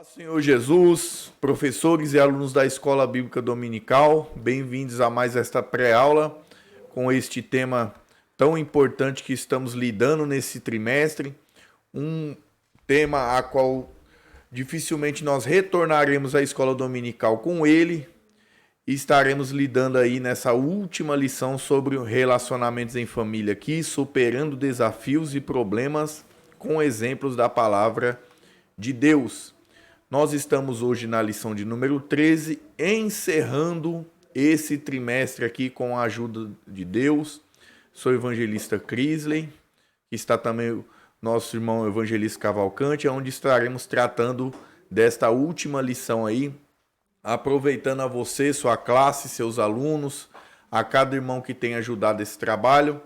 Paz, Senhor Jesus, professores e alunos da Escola Bíblica Dominical, bem-vindos a mais esta pré-aula com este tema tão importante que estamos lidando nesse trimestre, um tema a qual dificilmente nós retornaremos à Escola Dominical com ele e estaremos lidando aí nessa última lição sobre relacionamentos em família aqui, superando desafios e problemas com exemplos da palavra de Deus. Nós estamos hoje na lição de número 13, encerrando esse trimestre aqui com a ajuda de Deus. Sou o evangelista Crisley, que está também o nosso irmão evangelista Cavalcante, onde estaremos tratando desta última lição aí, aproveitando a você, sua classe, seus alunos, a cada irmão que tem ajudado esse trabalho.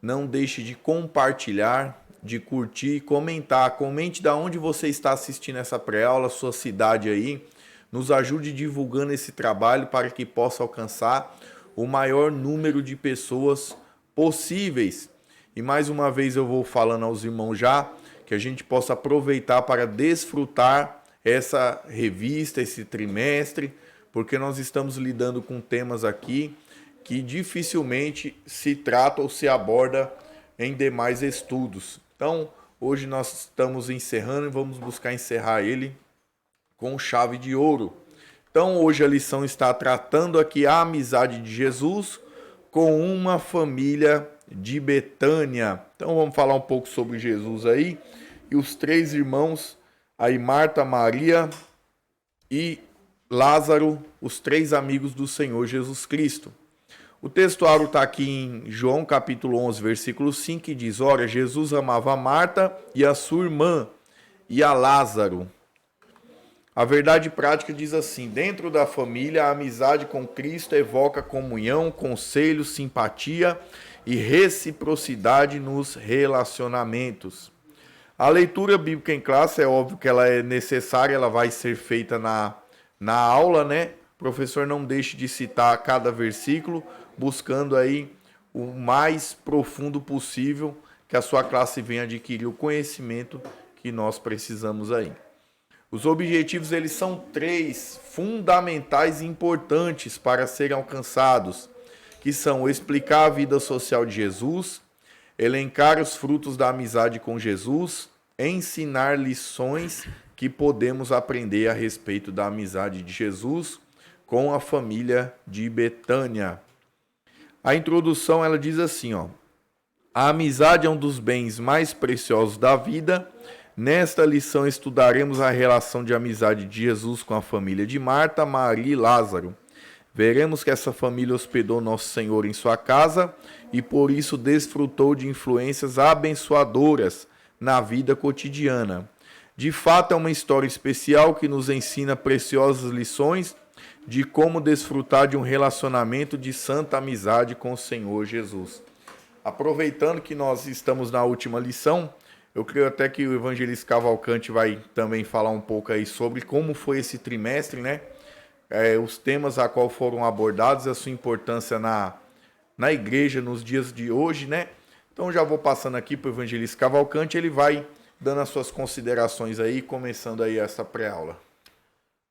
Não deixe de compartilhar, de curtir, comentar. Comente de onde você está assistindo essa pré-aula, sua cidade aí. Nos ajude divulgando esse trabalho para que possa alcançar o maior número de pessoas possíveis. E mais uma vez eu vou falando aos irmãos já, que a gente possa aproveitar para desfrutar essa revista, esse trimestre, porque nós estamos lidando com temas aqui que dificilmente se trata ou se aborda em demais estudos. Então, hoje nós estamos encerrando e vamos buscar encerrar ele com chave de ouro. Então, hoje a lição está tratando aqui a amizade de Jesus com uma família de Betânia. Então, vamos falar um pouco sobre Jesus aí. E os três irmãos, aí Marta, Maria e Lázaro, os três amigos do Senhor Jesus Cristo. O textuário está aqui em João capítulo 11, versículo 5, que diz: ora, Jesus amava a Marta e a sua irmã e a Lázaro. A verdade prática diz assim: dentro da família, a amizade com Cristo evoca comunhão, conselho, simpatia e reciprocidade nos relacionamentos. A leitura bíblica em classe, é óbvio que ela é necessária, ela vai ser feita na aula, né? O professor não deixe de citar cada versículo, buscando aí o mais profundo possível, que a sua classe venha adquirir o conhecimento que nós precisamos aí. Os objetivos, eles são três, fundamentais e importantes para serem alcançados, que são explicar a vida social de Jesus, elencar os frutos da amizade com Jesus, ensinar lições que podemos aprender a respeito da amizade de Jesus com a família de Betânia. A introdução, ela diz assim, ó: a amizade é um dos bens mais preciosos da vida. Nesta lição estudaremos a relação de amizade de Jesus com a família de Marta, Maria e Lázaro. Veremos que essa família hospedou Nosso Senhor em sua casa e por isso desfrutou de influências abençoadoras na vida cotidiana. De fato, é uma história especial que nos ensina preciosas lições de como desfrutar de um relacionamento de santa amizade com o Senhor Jesus. Aproveitando que nós estamos na última lição, eu creio até que o evangelista Cavalcante vai também falar um pouco aí sobre como foi esse trimestre, né? Os temas a qual foram abordados, a sua importância na igreja nos dias de hoje, né? Então já vou passando aqui para o evangelista Cavalcante, ele vai dando as suas considerações aí, começando aí essa pré-aula.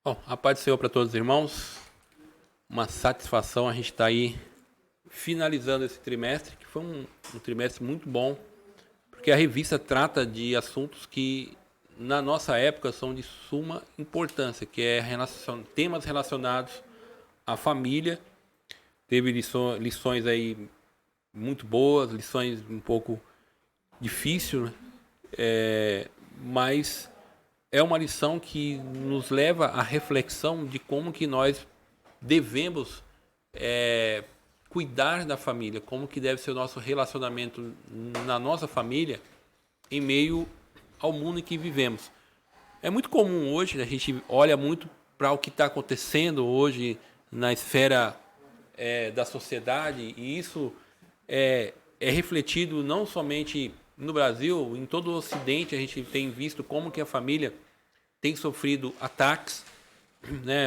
Bom, a paz do Senhor para todos os irmãos. Uma satisfação a gente estar aí finalizando esse trimestre, que foi um trimestre muito bom, porque a revista trata de assuntos que na nossa época são de suma importância, que é temas relacionados à família. Teve lições aí muito boas, lições um pouco difíceis, né? Mas é uma lição que nos leva à reflexão de como que nós devemos cuidar da família, como que deve ser o nosso relacionamento na nossa família em meio ao mundo em que vivemos. É muito comum hoje, a gente olha muito para o que está acontecendo hoje na esfera da sociedade, e isso é refletido não somente no Brasil, em todo o Ocidente. A gente tem visto como que a família tem sofrido ataques, né?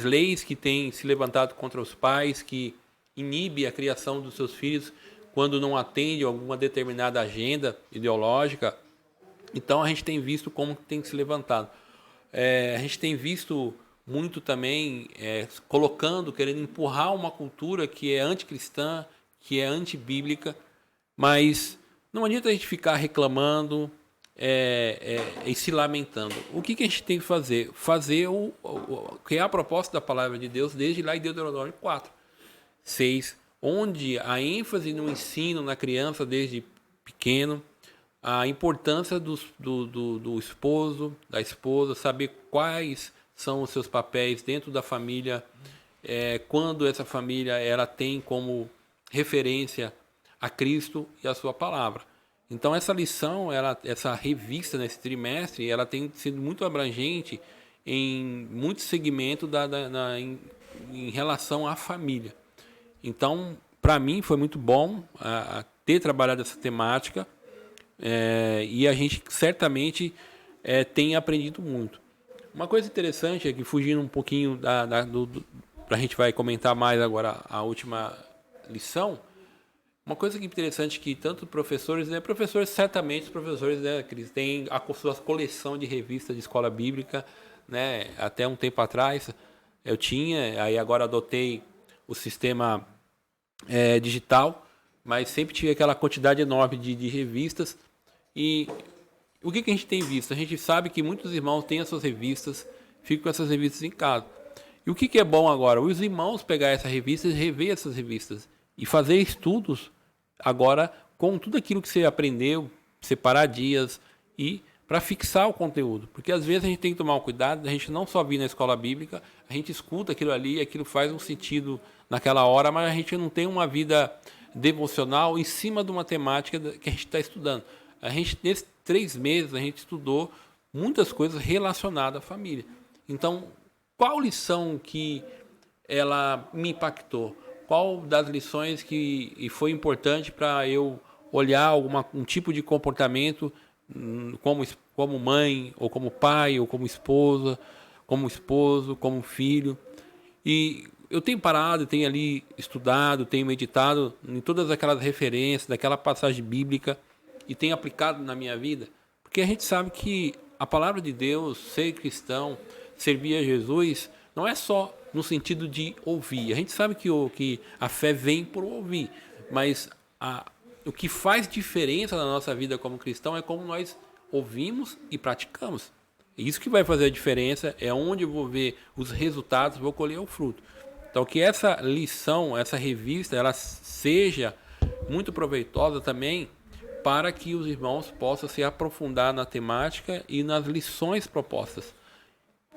Leis que têm se levantado contra os pais, que inibe a criação dos seus filhos quando não atende a alguma determinada agenda ideológica. Então a gente tem visto como tem se levantado. A gente tem visto muito também querendo empurrar uma cultura que é anticristã, que é antibíblica, mas não adianta a gente ficar reclamando e se lamentando. O que a gente tem que fazer? Fazer que é a proposta da palavra de Deus desde lá em Deuteronômio 4, 6, onde a ênfase no ensino na criança desde pequeno, a importância do esposo, da esposa, saber quais são os seus papéis dentro da família, quando essa família ela tem como referência a Cristo e a sua palavra. Então essa lição, essa revista nesse trimestre, ela tem sido muito abrangente em muitos segmentos em relação à família. Então, para mim, foi muito bom ter trabalhado essa temática e a gente certamente tem aprendido muito. Uma coisa interessante é que, fugindo um pouquinho a gente vai comentar mais agora a última lição. Uma coisa que é interessante que tanto professores, certamente os professores, que eles têm a sua coleção de revistas de escola bíblica, né? Até um tempo atrás eu tinha, aí agora adotei o sistema digital, mas sempre tive aquela quantidade enorme de revistas. E o que a gente tem visto? A gente sabe que muitos irmãos têm as suas revistas, ficam com essas revistas em casa. E o que é bom agora? Os irmãos pegar essa revista e rever essas revistas e fazer estudos agora com tudo aquilo que você aprendeu, separar dias e para fixar o conteúdo. Porque às vezes a gente tem que tomar um cuidado, a gente não só vir na escola bíblica, a gente escuta aquilo ali, aquilo faz um sentido naquela hora, mas a gente não tem uma vida devocional em cima de uma temática que a gente está estudando. A gente, nesses 3 meses, a gente estudou muitas coisas relacionadas à família. Então, qual lição que ela me impactou? Qual das lições que foi importante para eu olhar um tipo de comportamento como mãe, ou como pai, ou como esposa, como esposo, como filho? E eu tenho parado, tenho ali estudado, tenho meditado em todas aquelas referências, daquela passagem bíblica, e tenho aplicado na minha vida, porque a gente sabe que a palavra de Deus, ser cristão, servir a Jesus, não é só no sentido de ouvir. A gente sabe que a fé vem por ouvir, mas o que faz diferença na nossa vida como cristão é como nós ouvimos e praticamos. É isso que vai fazer a diferença, é onde eu vou ver os resultados, vou colher o fruto. Então, que essa lição, essa revista, ela seja muito proveitosa também para que os irmãos possam se aprofundar na temática e nas lições propostas.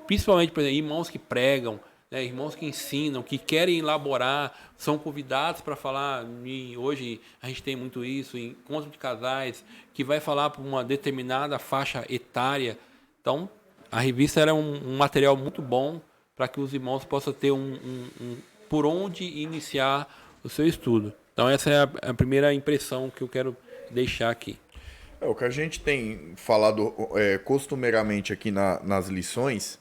Principalmente, por exemplo, irmãos que pregam, né, irmãos que ensinam, que querem elaborar, são convidados para falar. Hoje a gente tem muito isso, encontro de casais, que vai falar para uma determinada faixa etária. Então, a revista era um material muito bom para que os irmãos possam ter por onde iniciar o seu estudo. Então, essa é a primeira impressão que eu quero deixar aqui. O que a gente tem falado costumeiramente aqui nas lições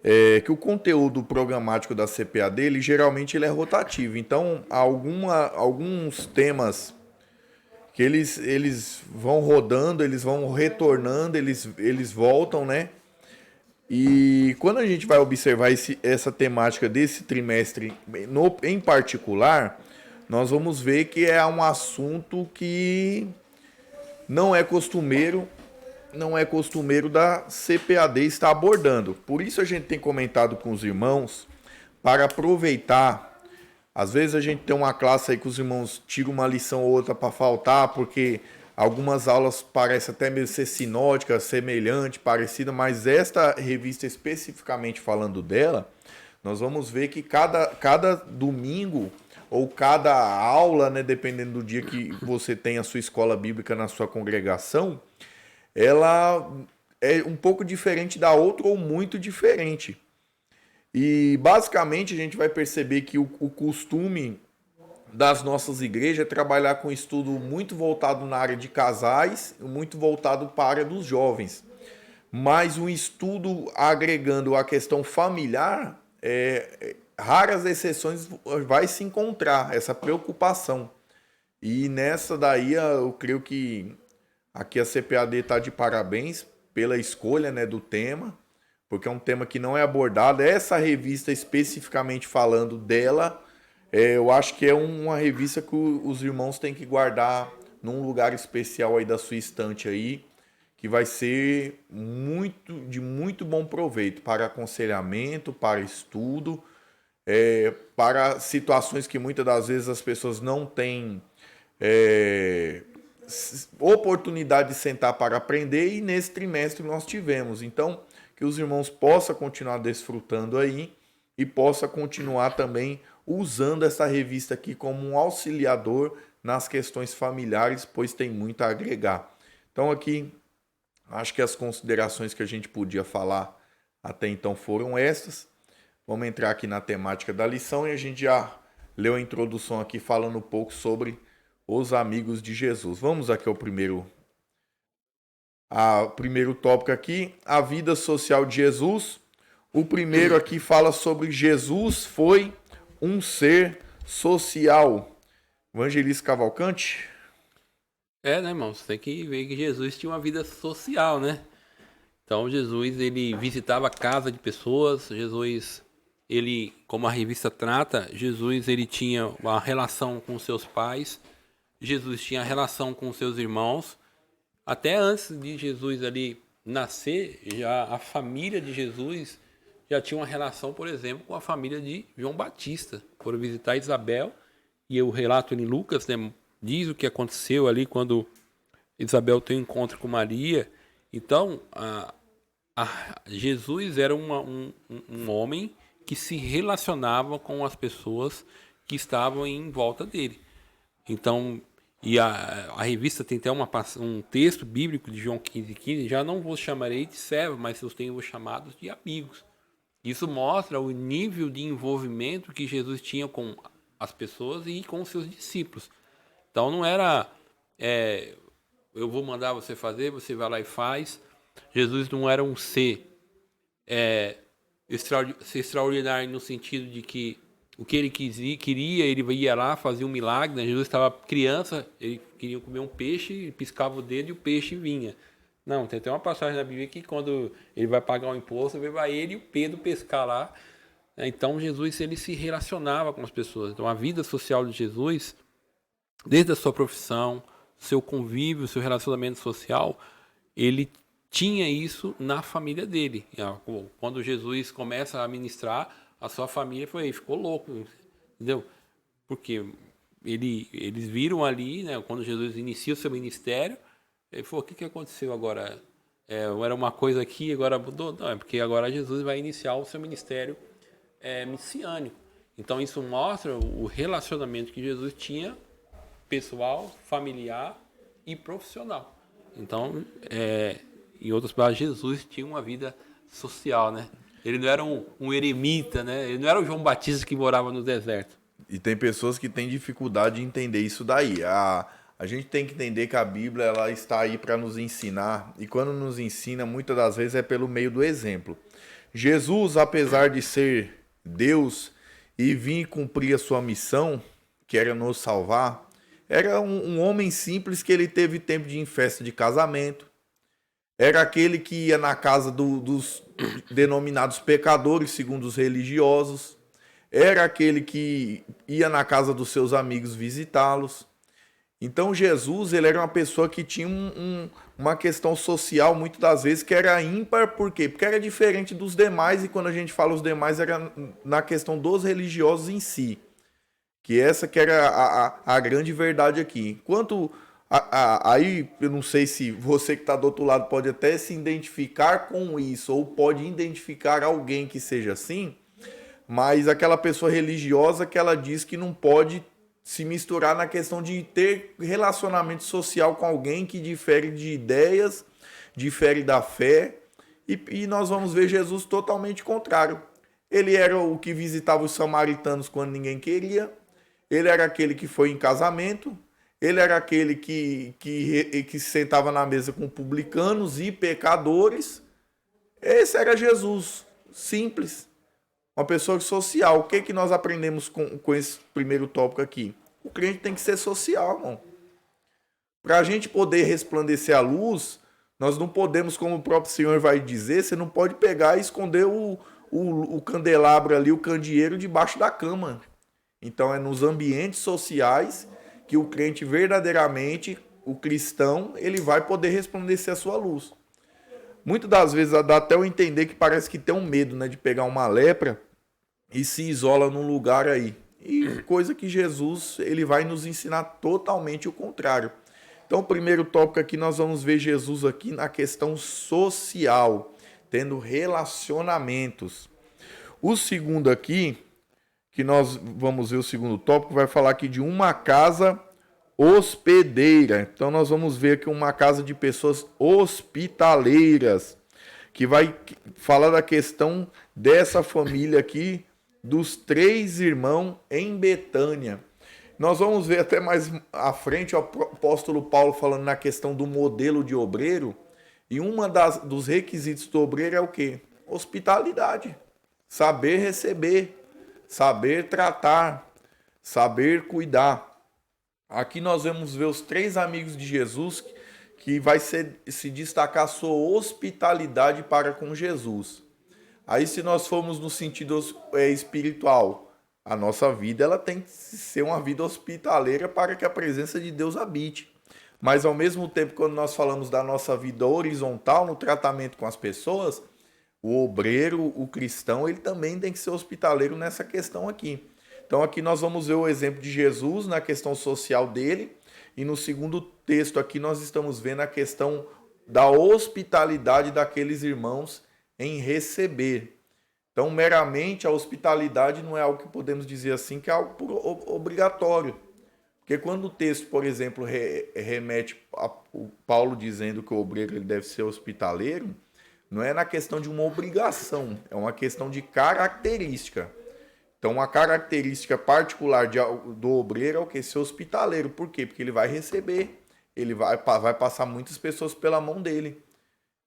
é que o conteúdo programático da CPAD, geralmente ele é rotativo. Então, alguns temas que eles vão rodando, eles vão retornando, eles voltam, né? E quando a gente vai observar essa temática desse trimestre em particular, nós vamos ver que é um assunto que não é costumeiro da CPAD estar abordando. Por isso a gente tem comentado com os irmãos para aproveitar. Às vezes a gente tem uma classe aí que os irmãos tiram uma lição ou outra para faltar, porque algumas aulas parecem até mesmo ser sinóticas, semelhante, parecida, mas esta revista especificamente falando dela, nós vamos ver que cada domingo ou cada aula, né, dependendo do dia que você tem a sua escola bíblica na sua congregação, ela é um pouco diferente da outra ou muito diferente. E basicamente a gente vai perceber que o costume das nossas igrejas é trabalhar com estudo muito voltado na área de casais, muito voltado para a área dos jovens. Mas um estudo agregando a questão familiar, raras exceções vai se encontrar essa preocupação. E nessa daí eu creio que aqui a CPAD está de parabéns pela escolha, né, do tema, porque é um tema que não é abordado. Essa revista, especificamente falando dela, eu acho que é uma revista que os irmãos têm que guardar num lugar especial aí da sua estante aí, que vai ser de muito bom proveito para aconselhamento, para estudo, para situações que muitas das vezes as pessoas não têm oportunidade de sentar para aprender, e nesse trimestre nós tivemos. Então, que os irmãos possam continuar desfrutando aí e possam continuar também usando essa revista aqui como um auxiliador nas questões familiares, pois tem muito a agregar. Então aqui, acho que as considerações que a gente podia falar até então foram essas. Vamos entrar aqui na temática da lição e a gente já leu a introdução aqui falando um pouco sobre os amigos de Jesus. Vamos aqui ao primeiro tópico aqui, a vida social de Jesus. O primeiro aqui fala sobre Jesus foi um ser social. Evangelista Cavalcante. Né, irmão? Você tem que ver que Jesus tinha uma vida social, né? Então, Jesus, ele visitava a casa de pessoas. Jesus, ele, como a revista trata, Jesus, ele tinha uma relação com seus pais. Jesus tinha relação com seus irmãos. Até antes de Jesus ali nascer, já a família de Jesus já tinha uma relação, por exemplo, com a família de João Batista. Foram visitar Isabel, e o relato em Lucas, né, diz o que aconteceu ali quando Isabel tem um encontro com Maria. Então, Jesus era um homem que se relacionava com as pessoas que estavam em volta dele. Então, e a revista tem até um texto bíblico de João 15,15, já não vos chamarei de servo, mas eu tenho vos chamados de amigos. Isso mostra o nível de envolvimento que Jesus tinha com as pessoas e com os seus discípulos. Então não era, eu vou mandar você fazer, você vai lá e faz. Jesus não era um ser extraordinário no sentido de que o que ele queria, ele ia lá, fazia um milagre. Né? Jesus estava criança, ele queria comer um peixe, ele piscava o dedo e o peixe vinha. Não, tem até uma passagem na Bíblia que quando ele vai pagar um imposto, vai ele e o Pedro pescar lá. Então Jesus, ele se relacionava com as pessoas. Então a vida social de Jesus, desde a sua profissão, seu convívio, seu relacionamento social, ele tinha isso na família dele. Quando Jesus começa a ministrar, a sua família ficou louco, entendeu? Porque eles viram ali, né, quando Jesus inicia o seu ministério, ele falou, o que aconteceu agora? Era uma coisa aqui, agora mudou? Não, é porque agora Jesus vai iniciar o seu ministério messiânico. Então isso mostra o relacionamento que Jesus tinha, pessoal, familiar e profissional. Então, em outras palavras, Jesus tinha uma vida social, né? Ele não era um eremita, né? Ele não era o João Batista que morava no deserto. E tem pessoas que têm dificuldade de entender isso daí. A gente tem que entender que a Bíblia ela está aí para nos ensinar, e quando nos ensina, muitas das vezes é pelo meio do exemplo. Jesus, apesar de ser Deus e vir cumprir a sua missão, que era nos salvar, era um homem simples que ele teve tempo de ir em festa de casamento, era aquele que ia na casa dos denominados pecadores, segundo os religiosos, era aquele que ia na casa dos seus amigos visitá-los. Então Jesus, ele era uma pessoa que tinha uma questão social, muitas das vezes, que era ímpar. Por quê? Porque era diferente dos demais, e quando a gente fala os demais, era na questão dos religiosos em si. Que essa que era a grande verdade aqui. Enquanto, aí, eu não sei se você que está do outro lado pode até se identificar com isso, ou pode identificar alguém que seja assim, mas aquela pessoa religiosa que ela diz que não pode se misturar na questão de ter relacionamento social com alguém que difere de ideias, difere da fé, e nós vamos ver Jesus totalmente contrário. Ele era o que visitava os samaritanos quando ninguém queria, ele era aquele que foi em casamento, ele era aquele que se sentava na mesa com publicanos e pecadores. Esse era Jesus, simples. Uma pessoa social. O que nós aprendemos com esse primeiro tópico aqui? O crente tem que ser social, irmão. Para a gente poder resplandecer a luz, Nós não podemos, como o próprio Senhor vai dizer, você não pode pegar e esconder o candelabro ali, o candeeiro debaixo da cama. Então é nos ambientes sociais que o crente verdadeiramente, o cristão, ele vai poder resplandecer a sua luz. Muitas das vezes dá até eu entender que parece que tem um medo, né, de pegar uma lepra e se isola num lugar aí. E coisa que Jesus ele vai nos ensinar totalmente o contrário. Então, o primeiro tópico aqui nós vamos ver Jesus aqui na questão social, tendo relacionamentos. O segundo aqui, que nós vamos ver o segundo tópico, vai falar aqui de uma casa hospedeira. Então nós vamos ver aqui uma casa de pessoas hospitaleiras, que vai falar da questão dessa família aqui, dos 3 irmãos em Betânia. Nós vamos ver até mais à frente o apóstolo Paulo falando na questão do modelo de obreiro, e dos requisitos do obreiro é o quê? Hospitalidade, saber receber, saber tratar, saber cuidar. Aqui nós vamos ver os 3 amigos de Jesus que vai se destacar a sua hospitalidade para com Jesus. Aí se nós formos no sentido espiritual, a nossa vida ela tem que ser uma vida hospitaleira para que a presença de Deus habite. Mas ao mesmo tempo, quando nós falamos da nossa vida horizontal no tratamento com as pessoas, o obreiro, o cristão, ele também tem que ser hospitaleiro nessa questão aqui. Então aqui nós vamos ver o exemplo de Jesus na questão social dele, e no segundo texto aqui nós estamos vendo a questão da hospitalidade daqueles irmãos em receber. Então meramente a hospitalidade não é algo que podemos dizer assim que é algo obrigatório. Porque quando o texto, por exemplo, remete a Paulo dizendo que o obreiro ele deve ser hospitaleiro, não é na questão de uma obrigação, é uma questão de característica. Então, uma característica particular do obreiro é o que? Ser hospitaleiro. Por quê? Porque ele vai receber, ele vai passar muitas pessoas pela mão dele.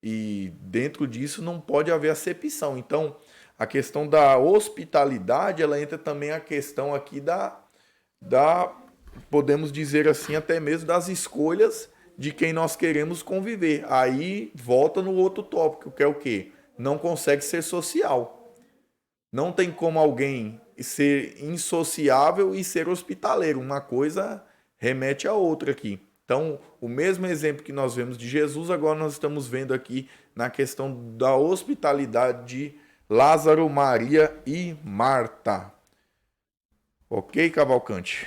E dentro disso não pode haver acepção. Então, a questão da hospitalidade, ela entra também a questão aqui podemos dizer assim, até mesmo das escolhas de quem nós queremos conviver. Aí volta no outro tópico, que é o quê? Não consegue ser social. Não tem como alguém ser insociável e ser hospitaleiro. Uma coisa remete à outra aqui. Então, o mesmo exemplo que nós vemos de Jesus, agora nós estamos vendo aqui na questão da hospitalidade de Lázaro, Maria e Marta. Ok, Cavalcante?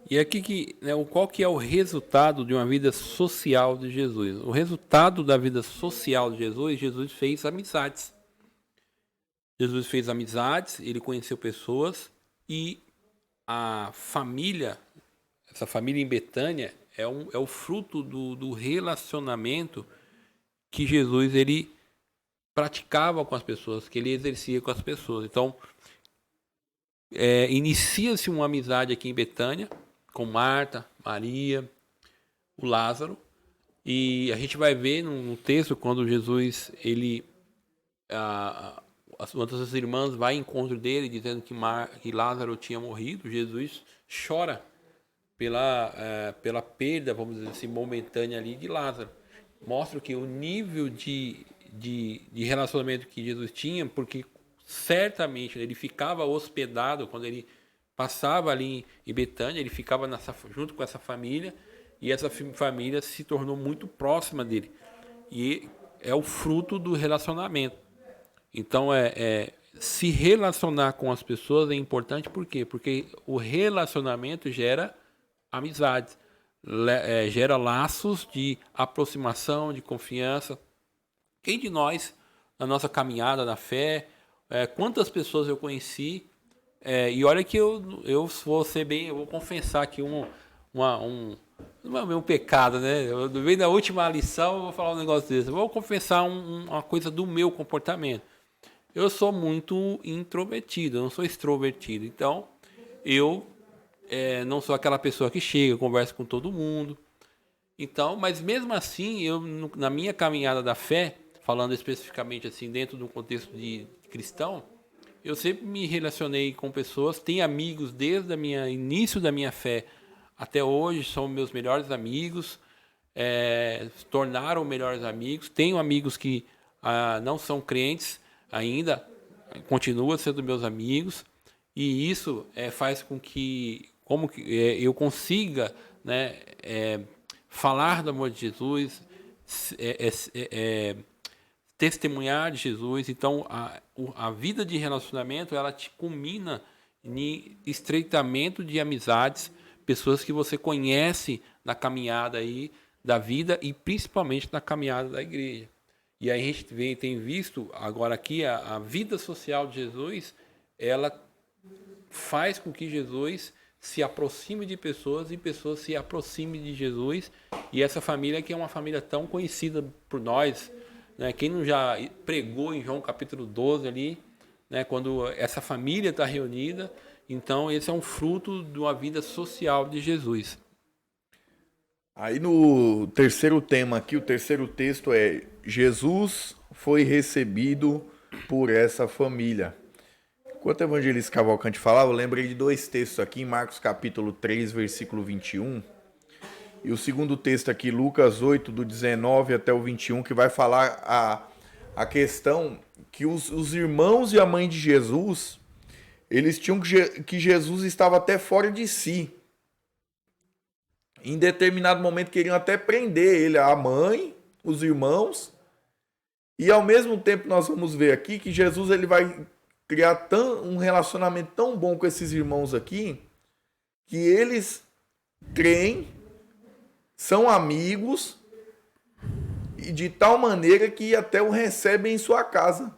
E aqui qual que é o resultado de uma vida social de Jesus? O resultado da vida social de Jesus fez amizades. Jesus fez amizades, ele conheceu pessoas e a família, essa família em Betânia, é o fruto do relacionamento que Jesus ele praticava com as pessoas, que ele exercia com as pessoas. Então, inicia-se uma amizade aqui em Betânia, com Marta, Maria, o Lázaro, e a gente vai ver no texto quando Jesus ele uma das irmãs vai em encontro dele dizendo que Lázaro tinha morrido. Jesus chora pela perda, vamos dizer assim, momentânea ali de Lázaro. Mostra que o nível de relacionamento que Jesus tinha, porque certamente ele ficava hospedado quando ele passava ali em Betânia, ele ficava junto com essa família, e essa família se tornou muito próxima dele. E é o fruto do relacionamento. Então, se relacionar com as pessoas é importante, por quê? Porque o relacionamento gera amizades, gera laços de aproximação, de confiança. Quem de nós, na nossa caminhada na fé, quantas pessoas eu conheci, e olha que eu vou ser bem, eu vou confessar aqui não é um pecado, né? Eu venho da última lição, eu vou falar um negócio desse. Eu vou confessar uma coisa do meu comportamento. Eu sou muito introvertido, eu não sou extrovertido. Então, eu não sou aquela pessoa que chega, conversa com todo mundo. Então, mas mesmo assim, eu na minha caminhada da fé, falando especificamente assim dentro do contexto de cristão, eu sempre me relacionei com pessoas, tenho amigos desde o início da minha fé até hoje, são meus melhores amigos. se tornaram melhores amigos. Tenho amigos que não são crentes ainda, continuam sendo meus amigos, e isso faz com que eu consiga, né, falar do amor de Jesus, testemunhar de Jesus. Então, a vida de relacionamento, ela te culmina em estreitamento de amizades, pessoas que você conhece na caminhada aí da vida e principalmente na caminhada da igreja. E aí a gente tem visto agora aqui a vida social de Jesus, ela faz com que Jesus se aproxime de pessoas e pessoas se aproximem de Jesus. E essa família que é uma família tão conhecida por nós, né? Quem não já pregou em João capítulo 12 ali, né? Quando essa família está reunida, então esse é um fruto de uma vida social de Jesus. Aí no terceiro tema aqui, o terceiro texto é: Jesus foi recebido por essa família. Enquanto o evangelista Cavalcante falava, eu lembrei de dois textos aqui, em Marcos capítulo 3, versículo 21. E o segundo texto aqui, Lucas 8, do 19 até o 21, que vai falar a questão que os irmãos e a mãe de Jesus, eles tinham que Jesus estava até fora de si. Em determinado momento queriam até prender ele, a mãe, os irmãos. E ao mesmo tempo nós vamos ver aqui que Jesus ele vai criar um relacionamento tão bom com esses irmãos aqui, que eles creem, são amigos, e de tal maneira que até o recebem em sua casa.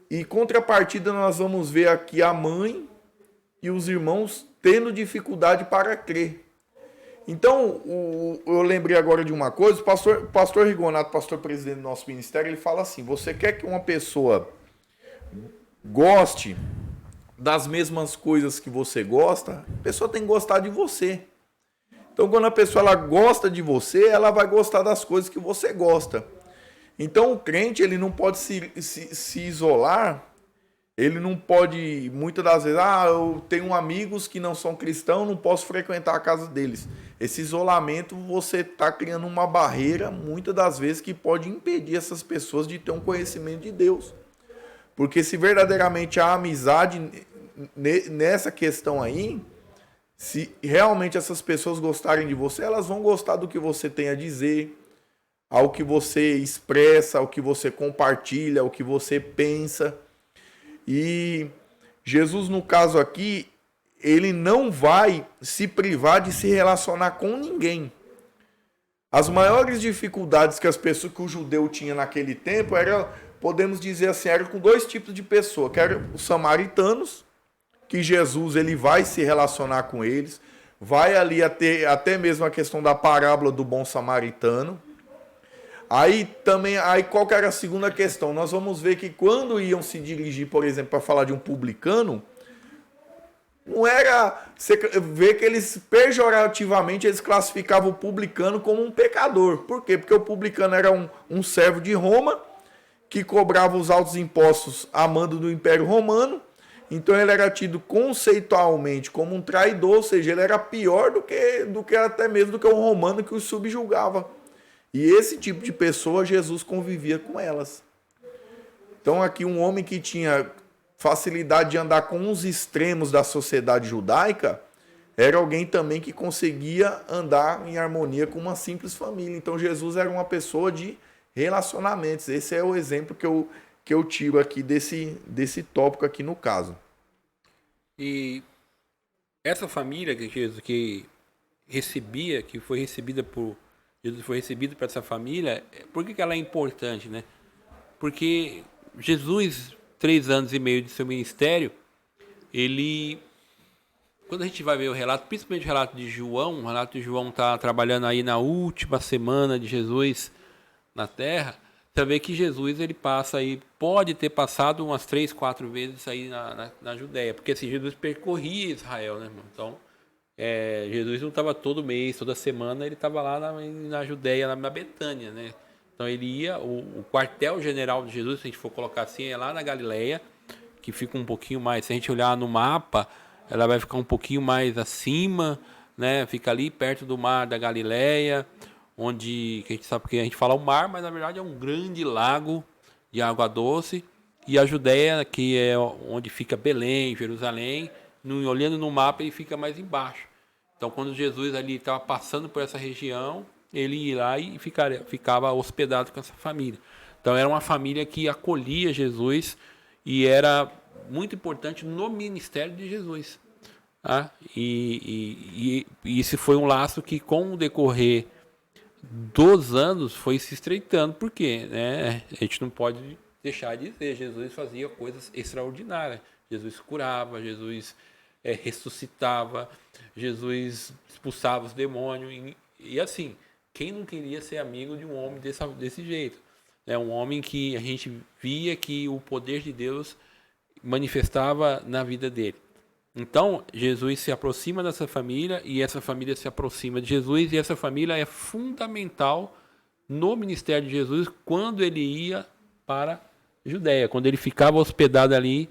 E contrapartida nós vamos ver aqui a mãe e os irmãos tendo dificuldade para crer. Então, eu lembrei agora de uma coisa, o pastor Rigonato, pastor presidente do nosso ministério, ele fala assim: você quer que uma pessoa goste das mesmas coisas que você gosta, a pessoa tem que gostar de você. Então, quando a pessoa ela gosta de você, ela vai gostar das coisas que você gosta. Então, o crente ele não pode se isolar. Ele não pode, muitas das vezes, eu tenho amigos que não são cristãos, não posso frequentar a casa deles. Esse isolamento, você está criando uma barreira, muitas das vezes, que pode impedir essas pessoas de ter um conhecimento de Deus. Porque se verdadeiramente há amizade nessa questão aí, se realmente essas pessoas gostarem de você, elas vão gostar do que você tem a dizer, ao que você expressa, ao que você compartilha, ao que você pensa. E Jesus, no caso aqui, ele não vai se privar de se relacionar com ninguém. As maiores dificuldades que o judeu tinha naquele tempo era, podemos dizer assim, era com dois tipos de pessoa, que eram os samaritanos, que Jesus ele vai se relacionar com eles, vai ali até mesmo a questão da parábola do bom samaritano. Aí qual que era a segunda questão? Nós vamos ver que quando iam se dirigir, por exemplo, para falar de um publicano, não era... Você vê que eles, pejorativamente, eles classificavam o publicano como um pecador. Por quê? Porque o publicano era um servo de Roma, que cobrava os altos impostos a mando do Império Romano. Então ele era tido conceitualmente como um traidor, ou seja, ele era pior do que até mesmo do que o romano que os subjugava. E esse tipo de pessoa, Jesus convivia com elas. Então aqui um homem que tinha facilidade de andar com os extremos da sociedade judaica, era alguém também que conseguia andar em harmonia com uma simples família. Então Jesus era uma pessoa de relacionamentos. Esse é o exemplo que eu tiro aqui desse tópico aqui no caso. E essa família que Jesus que foi recebida por Jesus, foi recebido por essa família, por que ela é importante, né? Porque Jesus, 3 anos e meio de seu ministério, ele, quando a gente vai ver o relato, principalmente o relato de João está trabalhando aí na última semana de Jesus na Terra, você vê que Jesus ele passa aí, pode ter passado umas 3, 4 vezes aí na Judéia, porque assim, Jesus percorria Israel, né, irmão? Então, Jesus não estava todo mês, toda semana, ele estava lá na Judéia, na Betânia, né? Então ele ia, o quartel-general de Jesus, se a gente for colocar assim, é lá na Galileia, que fica um pouquinho mais, se a gente olhar no mapa, ela vai ficar um pouquinho mais acima, né? Fica ali perto do mar da Galileia, onde que a gente sabe que a gente fala o mar, mas na verdade é um grande lago de água doce. E a Judéia, que é onde fica Belém, Jerusalém, olhando no mapa, ele fica mais embaixo. Então, quando Jesus ali estava passando por essa região, ele ia lá e ficava hospedado com essa família. Então, era uma família que acolhia Jesus e era muito importante no ministério de Jesus. Tá? E esse foi um laço que, com o decorrer dos anos, foi se estreitando. Por quê? Né? A gente não pode deixar de dizer, Jesus fazia coisas extraordinárias. Jesus curava, Jesus ressuscitava, Jesus expulsava os demônios. E assim, quem não queria ser amigo de um homem desse jeito? É um homem que a gente via que o poder de Deus manifestava na vida dele. Então, Jesus se aproxima dessa família e essa família se aproxima de Jesus e essa família é fundamental no ministério de Jesus quando ele ia para a Judéia, quando ele ficava hospedado ali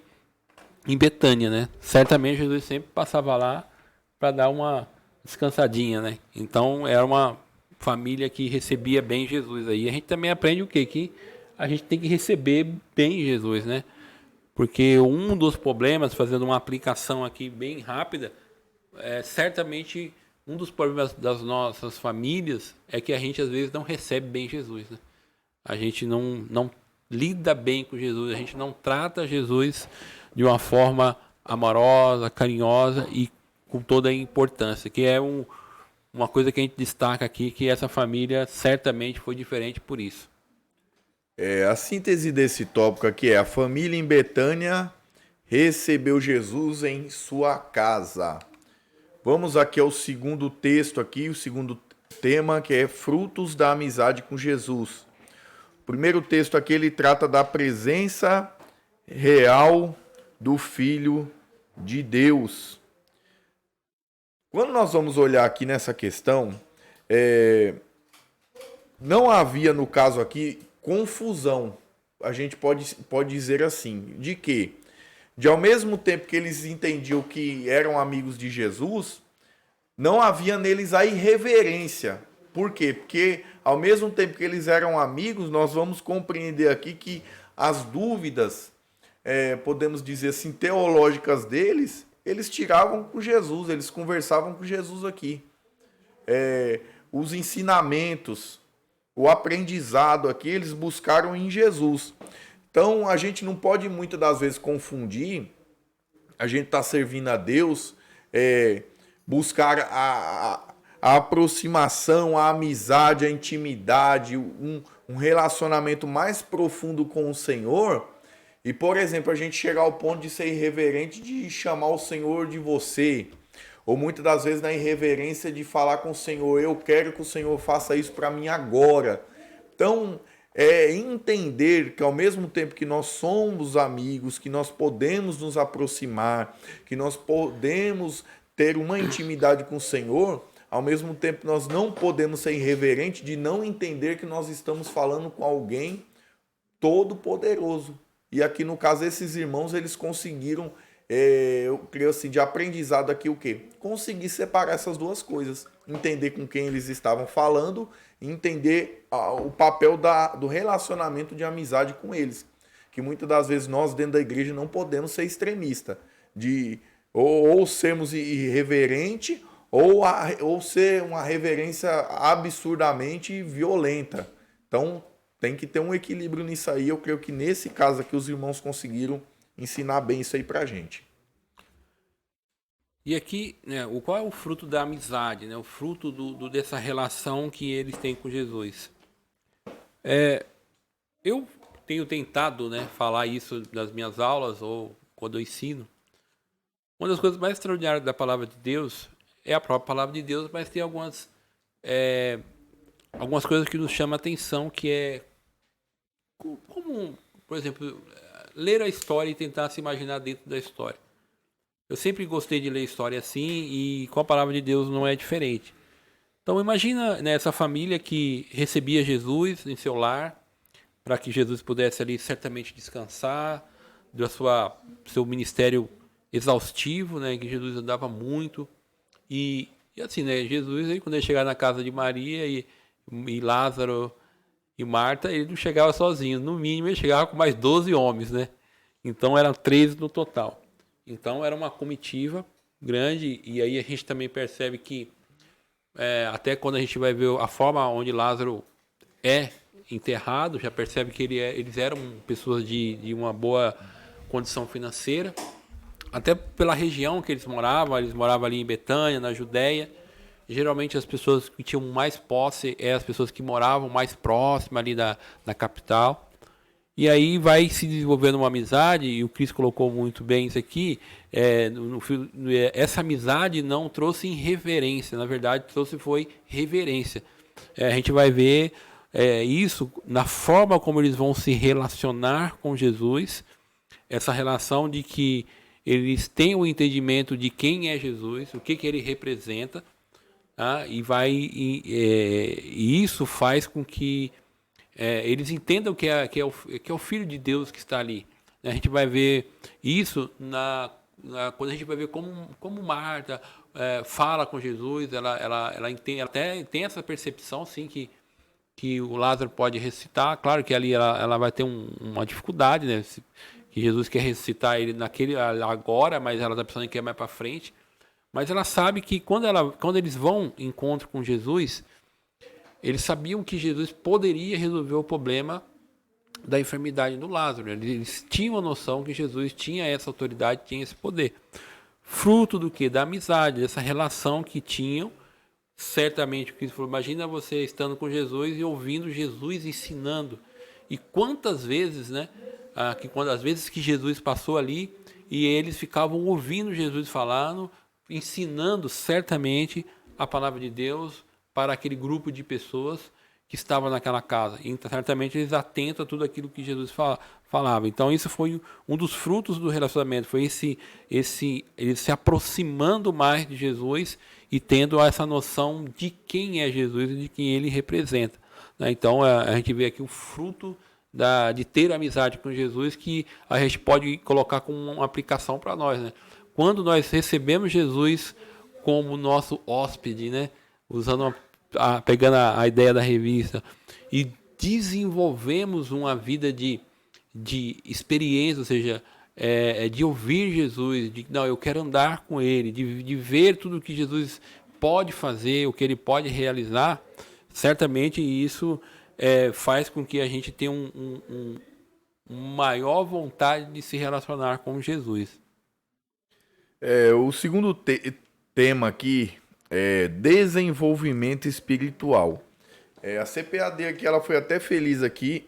em Betânia, né? Certamente Jesus sempre passava lá para dar uma descansadinha, né? Então, era uma família que recebia bem Jesus aí. A gente também aprende o quê? Que a gente tem que receber bem Jesus, né? Porque um dos problemas, fazendo uma aplicação aqui bem rápida, certamente um dos problemas das nossas famílias é que a gente às vezes não recebe bem Jesus, né? A gente não lida bem com Jesus, a gente não trata Jesus de uma forma amorosa, carinhosa e com toda a importância, que é uma coisa que a gente destaca aqui, que essa família certamente foi diferente por isso. A síntese desse tópico aqui é: a família em Betânia recebeu Jesus em sua casa. Vamos aqui ao segundo texto aqui, o segundo tema, que é frutos da amizade com Jesus. O primeiro texto aqui, ele trata da presença real do Filho de Deus. Quando nós vamos olhar aqui nessa questão, não havia, no caso aqui, confusão. A gente pode dizer assim, de quê? De ao mesmo tempo que eles entendiam que eram amigos de Jesus, não havia neles a irreverência. Por quê? Porque ao mesmo tempo que eles eram amigos, nós vamos compreender aqui que as dúvidas, podemos dizer assim, teológicas deles, eles tiravam com Jesus, eles conversavam com Jesus aqui. Os ensinamentos, o aprendizado aqui, eles buscaram em Jesus. Então, a gente não pode muitas das vezes confundir, a gente está servindo a Deus, buscar a aproximação, a amizade, a intimidade, um relacionamento mais profundo com o Senhor. E, por exemplo, a gente chegar ao ponto de ser irreverente, de chamar o Senhor de você. Ou muitas das vezes na irreverência de falar com o Senhor, eu quero que o Senhor faça isso para mim agora. Então, entender que ao mesmo tempo que nós somos amigos, que nós podemos nos aproximar, que nós podemos ter uma intimidade com o Senhor, ao mesmo tempo nós não podemos ser irreverentes de não entender que nós estamos falando com alguém todo-poderoso. E aqui no caso esses irmãos, eles conseguiram, eu creio assim, de aprendizado aqui o quê? Conseguir separar essas duas coisas. Entender com quem eles estavam falando e entender o papel do relacionamento de amizade com eles. Que muitas das vezes nós dentro da igreja não podemos ser extremistas. Ou sermos irreverente ou ser uma reverência absurdamente violenta. Então tem que ter um equilíbrio nisso aí. Eu creio que nesse caso aqui os irmãos conseguiram ensinar bem isso aí pra gente. E aqui, né, qual é o fruto da amizade, né? O fruto dessa relação que eles têm com Jesus? Eu tenho tentado, né, falar isso nas minhas aulas ou quando eu ensino. Uma das coisas mais extraordinárias da palavra de Deus é a própria palavra de Deus, mas tem algumas coisas que nos chamam a atenção, que é como, por exemplo, ler a história e tentar se imaginar dentro da história. Eu sempre gostei de ler história assim e com a palavra de Deus não é diferente. Então imagina, né, essa família que recebia Jesus em seu lar, para que Jesus pudesse ali certamente descansar do seu ministério exaustivo, né, que Jesus andava muito. E E assim, né? Jesus, aí, quando ele chegava na casa de Maria e Lázaro e Marta, ele não chegava sozinho. No mínimo, ele chegava com mais 12 homens, né? Então, eram 13 no total. Então, era uma comitiva grande. E aí a gente também percebe que, até quando a gente vai ver a forma onde Lázaro é enterrado, já percebe que eles eram pessoas de uma boa condição financeira. Até pela região que eles moravam ali em Betânia, na Judéia. Geralmente as pessoas que tinham mais posse eram as pessoas que moravam mais próximas ali da capital. E aí vai se desenvolvendo uma amizade, e o Cris colocou muito bem isso aqui, essa amizade não trouxe irreverência, na verdade foi reverência. A gente vai ver isso na forma como eles vão se relacionar com Jesus, essa relação de que eles têm o entendimento de quem é Jesus, o que ele representa, tá? E isso faz com que eles entendam que é o Filho de Deus que está ali. A gente vai ver isso quando a gente vai ver como Marta fala com Jesus, ela entende, ela até tem essa percepção, sim, que o Lázaro pode ressuscitar. Claro que ali ela vai ter uma dificuldade, né? Que Jesus quer ressuscitar ele agora, mas ela está pensando que é mais para frente. Mas ela sabe que quando eles vão em encontro com Jesus, eles sabiam que Jesus poderia resolver o problema da enfermidade do Lázaro. Eles tinham a noção que Jesus tinha essa autoridade, tinha esse poder. Fruto do quê? Da amizade, dessa relação que tinham. Certamente, o Cristo falou, imagina você estando com Jesus e ouvindo Jesus ensinando. E quantas vezes, né? Às vezes que Jesus passou ali e eles ficavam ouvindo Jesus falando, ensinando certamente a palavra de Deus para aquele grupo de pessoas que estavam naquela casa. E certamente eles atentam a tudo aquilo que Jesus falava. Então isso foi um dos frutos do relacionamento, foi eles se aproximando mais de Jesus e tendo essa noção de quem é Jesus e de quem ele representa. Então a gente vê aqui o fruto de ter amizade com Jesus, que a gente pode colocar como uma aplicação para nós, né? Quando nós recebemos Jesus como nosso hóspede, né? Pegando a ideia da revista, e desenvolvemos uma vida de experiência, ou seja, de ouvir Jesus, não, eu quero andar com Ele, de ver tudo o que Jesus pode fazer, o que Ele pode realizar, certamente isso faz com que a gente tenha uma maior vontade de se relacionar com Jesus. O segundo tema aqui é desenvolvimento espiritual. A CPAD aqui, ela foi até feliz aqui,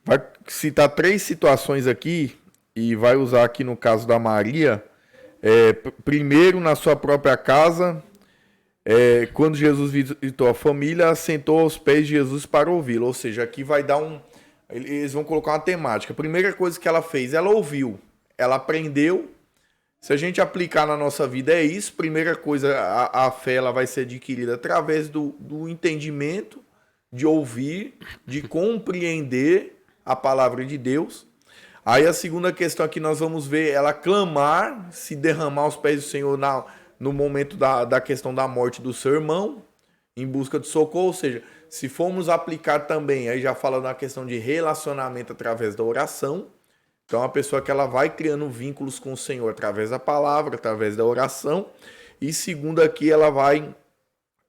vai citar 3 situações aqui e vai usar aqui no caso da Maria. Primeiro, na sua própria casa, quando Jesus visitou a família, sentou aos pés de Jesus para ouvi-lo. Ou seja, aqui vai dar eles vão colocar uma temática. A primeira coisa que ela fez, ela ouviu, ela aprendeu. Se a gente aplicar na nossa vida é isso. Primeira coisa, a fé ela vai ser adquirida através do entendimento, de ouvir, de compreender a palavra de Deus. Aí a segunda questão aqui nós vamos ver ela clamar, se derramar aos pés do Senhor no momento da questão da morte do seu irmão, em busca de socorro. Ou seja, se formos aplicar também, aí já fala na questão de relacionamento através da oração. Então, a pessoa que ela vai criando vínculos com o Senhor através da palavra, através da oração. E segundo aqui, ela vai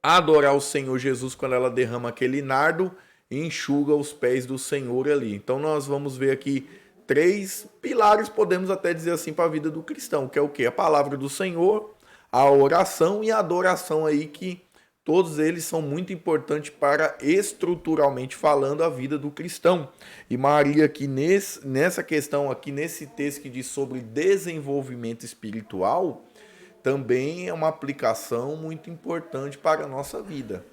adorar o Senhor Jesus quando ela derrama aquele nardo e enxuga os pés do Senhor ali. Então, nós vamos ver aqui 3 pilares, podemos até dizer assim, para a vida do cristão, que é o quê? A palavra do Senhor, a oração e a adoração aí, que todos eles são muito importantes para, estruturalmente falando, a vida do cristão. E Maria aqui nessa questão, aqui nesse texto que diz sobre desenvolvimento espiritual, também é uma aplicação muito importante para a nossa vida.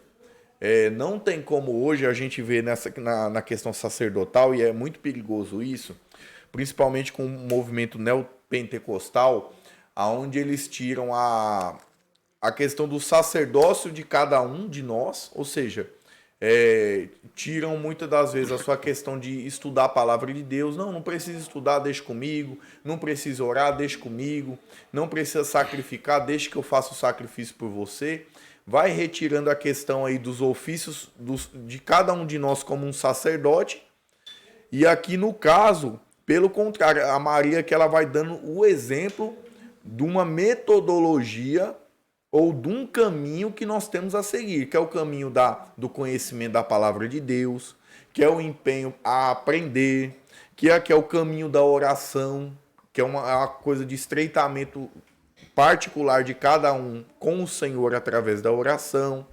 Não tem como hoje a gente ver na questão sacerdotal, e é muito perigoso isso, principalmente com o movimento neopentecostal, onde eles tiram a questão do sacerdócio de cada um de nós, ou seja, tiram muitas das vezes a sua questão de estudar a palavra de Deus. Não precisa estudar, deixa comigo. Não precisa orar, deixa comigo. Não precisa sacrificar, deixa que eu faça o sacrifício por você. Vai retirando a questão aí dos ofícios de cada um de nós como um sacerdote. E aqui no caso, pelo contrário, a Maria que ela vai dando o exemplo de uma metodologia ou de um caminho que nós temos a seguir, que é o caminho do conhecimento da palavra de Deus, que é o empenho a aprender, que é o caminho da oração, que é uma coisa de estreitamento particular de cada um com o Senhor através da oração.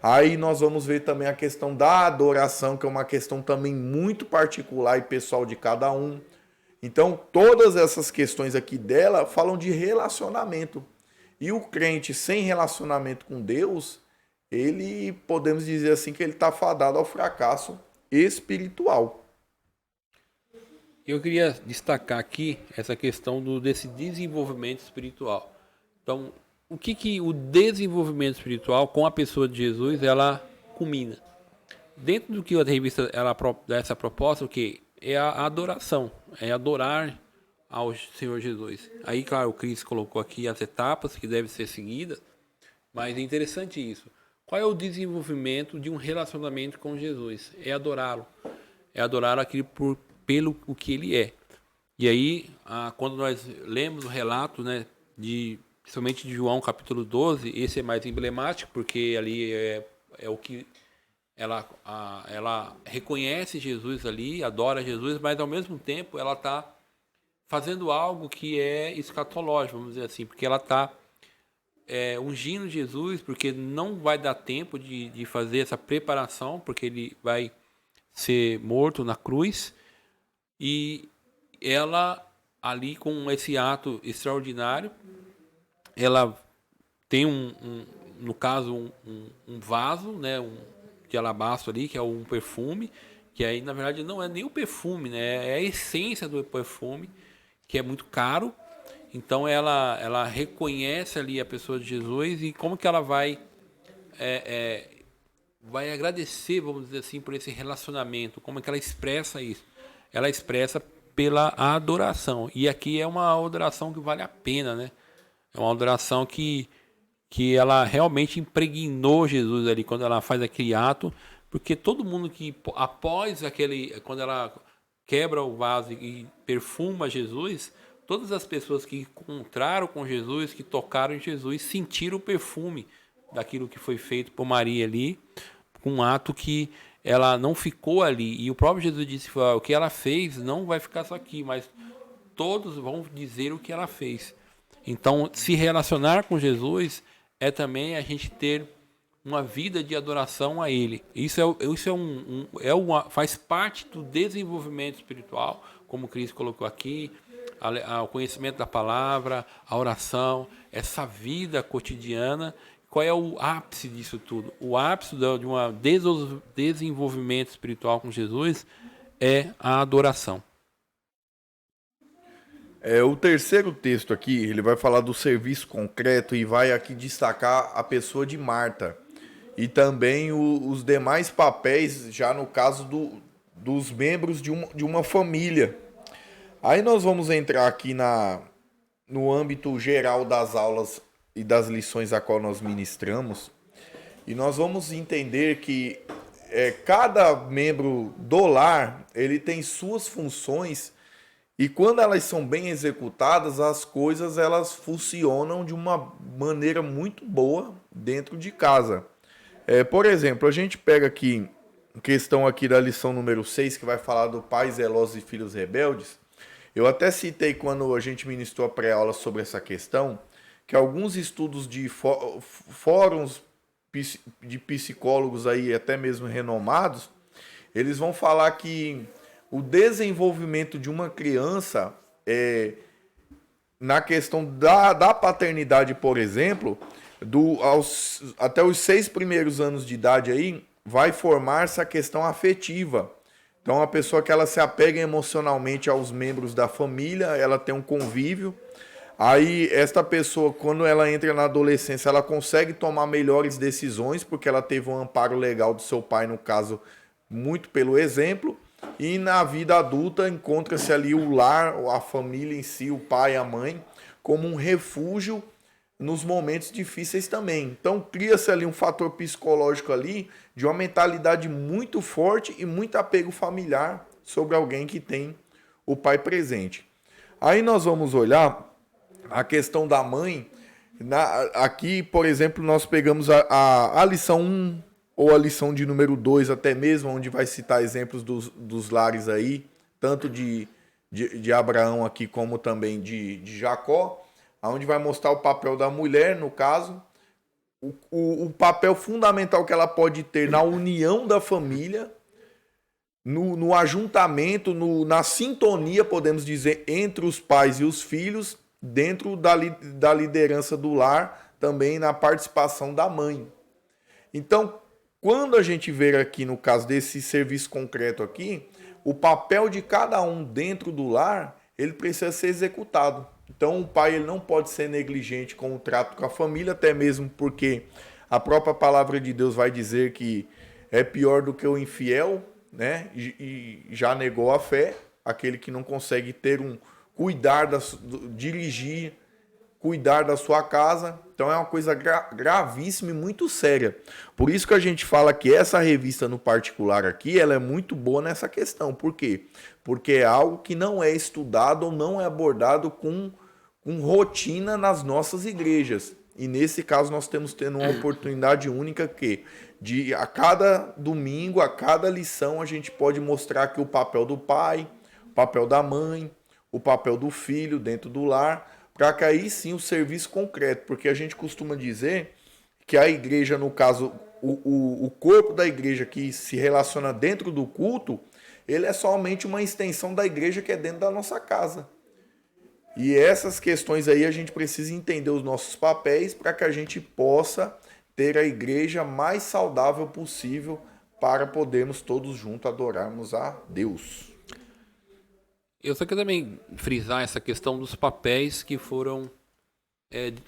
Aí nós vamos ver também a questão da adoração, que é uma questão também muito particular e pessoal de cada um. Então, todas essas questões aqui dela falam de relacionamento. E o crente sem relacionamento com Deus, ele, podemos dizer assim, que ele está fadado ao fracasso espiritual. Eu queria destacar aqui essa questão desse desenvolvimento espiritual. Então, o que o desenvolvimento espiritual com a pessoa de Jesus, ela culmina? Dentro do que a revista ela dá essa proposta, o que é a adoração, é adorar ao Senhor Jesus. Aí, claro, o Cristo colocou aqui as etapas que devem ser seguidas, mas é interessante isso. Qual é o desenvolvimento de um relacionamento com Jesus? É adorá-lo. É adorar aquilo pelo o que ele é. E aí, quando nós lemos o relato, né, principalmente de João capítulo 12, esse é mais emblemático, porque ali é o que ela reconhece Jesus ali, adora Jesus, mas ao mesmo tempo ela está fazendo algo que é escatológico, vamos dizer assim, porque ela está ungindo Jesus, porque não vai dar tempo de fazer essa preparação, porque ele vai ser morto na cruz, e ela ali com esse ato extraordinário, ela tem no caso um vaso, né, de alabastro ali, que é um perfume, que aí na verdade não é nem o perfume, né, é a essência do perfume, que é muito caro. Então ela reconhece ali a pessoa de Jesus e como que ela vai agradecer, vamos dizer assim, por esse relacionamento. Como é que ela expressa isso? Ela expressa pela adoração. E aqui é uma adoração que vale a pena, né? É uma adoração que ela realmente impregnou Jesus ali quando ela faz aquele ato, porque todo mundo que após quando ela quebra o vaso e perfuma Jesus, todas as pessoas que encontraram com Jesus, que tocaram em Jesus, sentiram o perfume daquilo que foi feito por Maria ali, com um ato que ela não ficou ali. E o próprio Jesus disse, o que ela fez não vai ficar só aqui, mas todos vão dizer o que ela fez. Então, se relacionar com Jesus é também a gente ter uma vida de adoração a Ele. Isso faz parte do desenvolvimento espiritual, como o Cristo colocou aqui, o conhecimento da palavra, a oração, essa vida cotidiana. Qual é o ápice disso tudo? O ápice de um desenvolvimento espiritual com Jesus é a adoração. O terceiro texto aqui, ele vai falar do serviço concreto e vai aqui destacar a pessoa de Marta. E também os demais papéis, já no caso dos membros de uma família. Aí nós vamos entrar aqui no âmbito geral das aulas e das lições a qual nós ministramos. E nós vamos entender que cada membro do lar, ele tem suas funções. E quando elas são bem executadas, as coisas elas funcionam de uma maneira muito boa dentro de casa. Por exemplo, a gente pega aqui, questão aqui da lição número 6, que vai falar do pais zelosos e filhos rebeldes. Eu até citei quando a gente ministrou a pré-aula sobre essa questão, que alguns estudos de fóruns de psicólogos aí, até mesmo renomados, eles vão falar que o desenvolvimento de uma criança, na questão da paternidade, por exemplo, até os 6 primeiros anos de idade aí, vai formar-se a questão afetiva. Então, a pessoa que ela se apega emocionalmente aos membros da família, ela tem um convívio. Aí, esta pessoa, quando ela entra na adolescência, ela consegue tomar melhores decisões, porque ela teve um amparo legal do seu pai, no caso, muito pelo exemplo. E na vida adulta, encontra-se ali o lar, a família em si, o pai e a mãe, como um refúgio nos momentos difíceis também. Então, cria-se ali um fator psicológico ali, de uma mentalidade muito forte e muito apego familiar sobre alguém que tem o pai presente. Aí nós vamos olhar a questão da mãe. Aqui, por exemplo, nós pegamos a lição 1 ou a lição de número 2 até mesmo, onde vai citar exemplos dos lares aí, tanto de Abraão aqui como também de Jacó, onde vai mostrar o papel da mulher, no caso, o papel fundamental que ela pode ter na união da família, no ajuntamento, na sintonia, podemos dizer, entre os pais e os filhos, dentro da liderança do lar, também na participação da mãe. Então, quando a gente vê aqui, no caso desse serviço concreto aqui, o papel de cada um dentro do lar, ele precisa ser executado. Então, o pai ele não pode ser negligente com o trato com a família, até mesmo porque a própria palavra de Deus vai dizer que é pior do que o infiel, né? E já negou a fé, aquele que não consegue ter dirigir, cuidar da sua casa. Então é uma coisa gravíssima e muito séria. Por isso que a gente fala que essa revista no particular aqui, ela é muito boa nessa questão. Por quê? Porque é algo que não é estudado ou não é abordado com rotina nas nossas igrejas. E nesse caso nós temos tendo uma oportunidade única que a cada domingo, a cada lição, a gente pode mostrar aqui o papel do pai, o papel da mãe, o papel do filho dentro do lar, para que aí sim o serviço concreto, porque a gente costuma dizer que a igreja, no caso, o corpo da igreja que se relaciona dentro do culto, ele é somente uma extensão da igreja que é dentro da nossa casa. E essas questões aí a gente precisa entender os nossos papéis para que a gente possa ter a igreja mais saudável possível para podermos todos juntos adorarmos a Deus. Eu só quero também frisar essa questão dos papéis que foram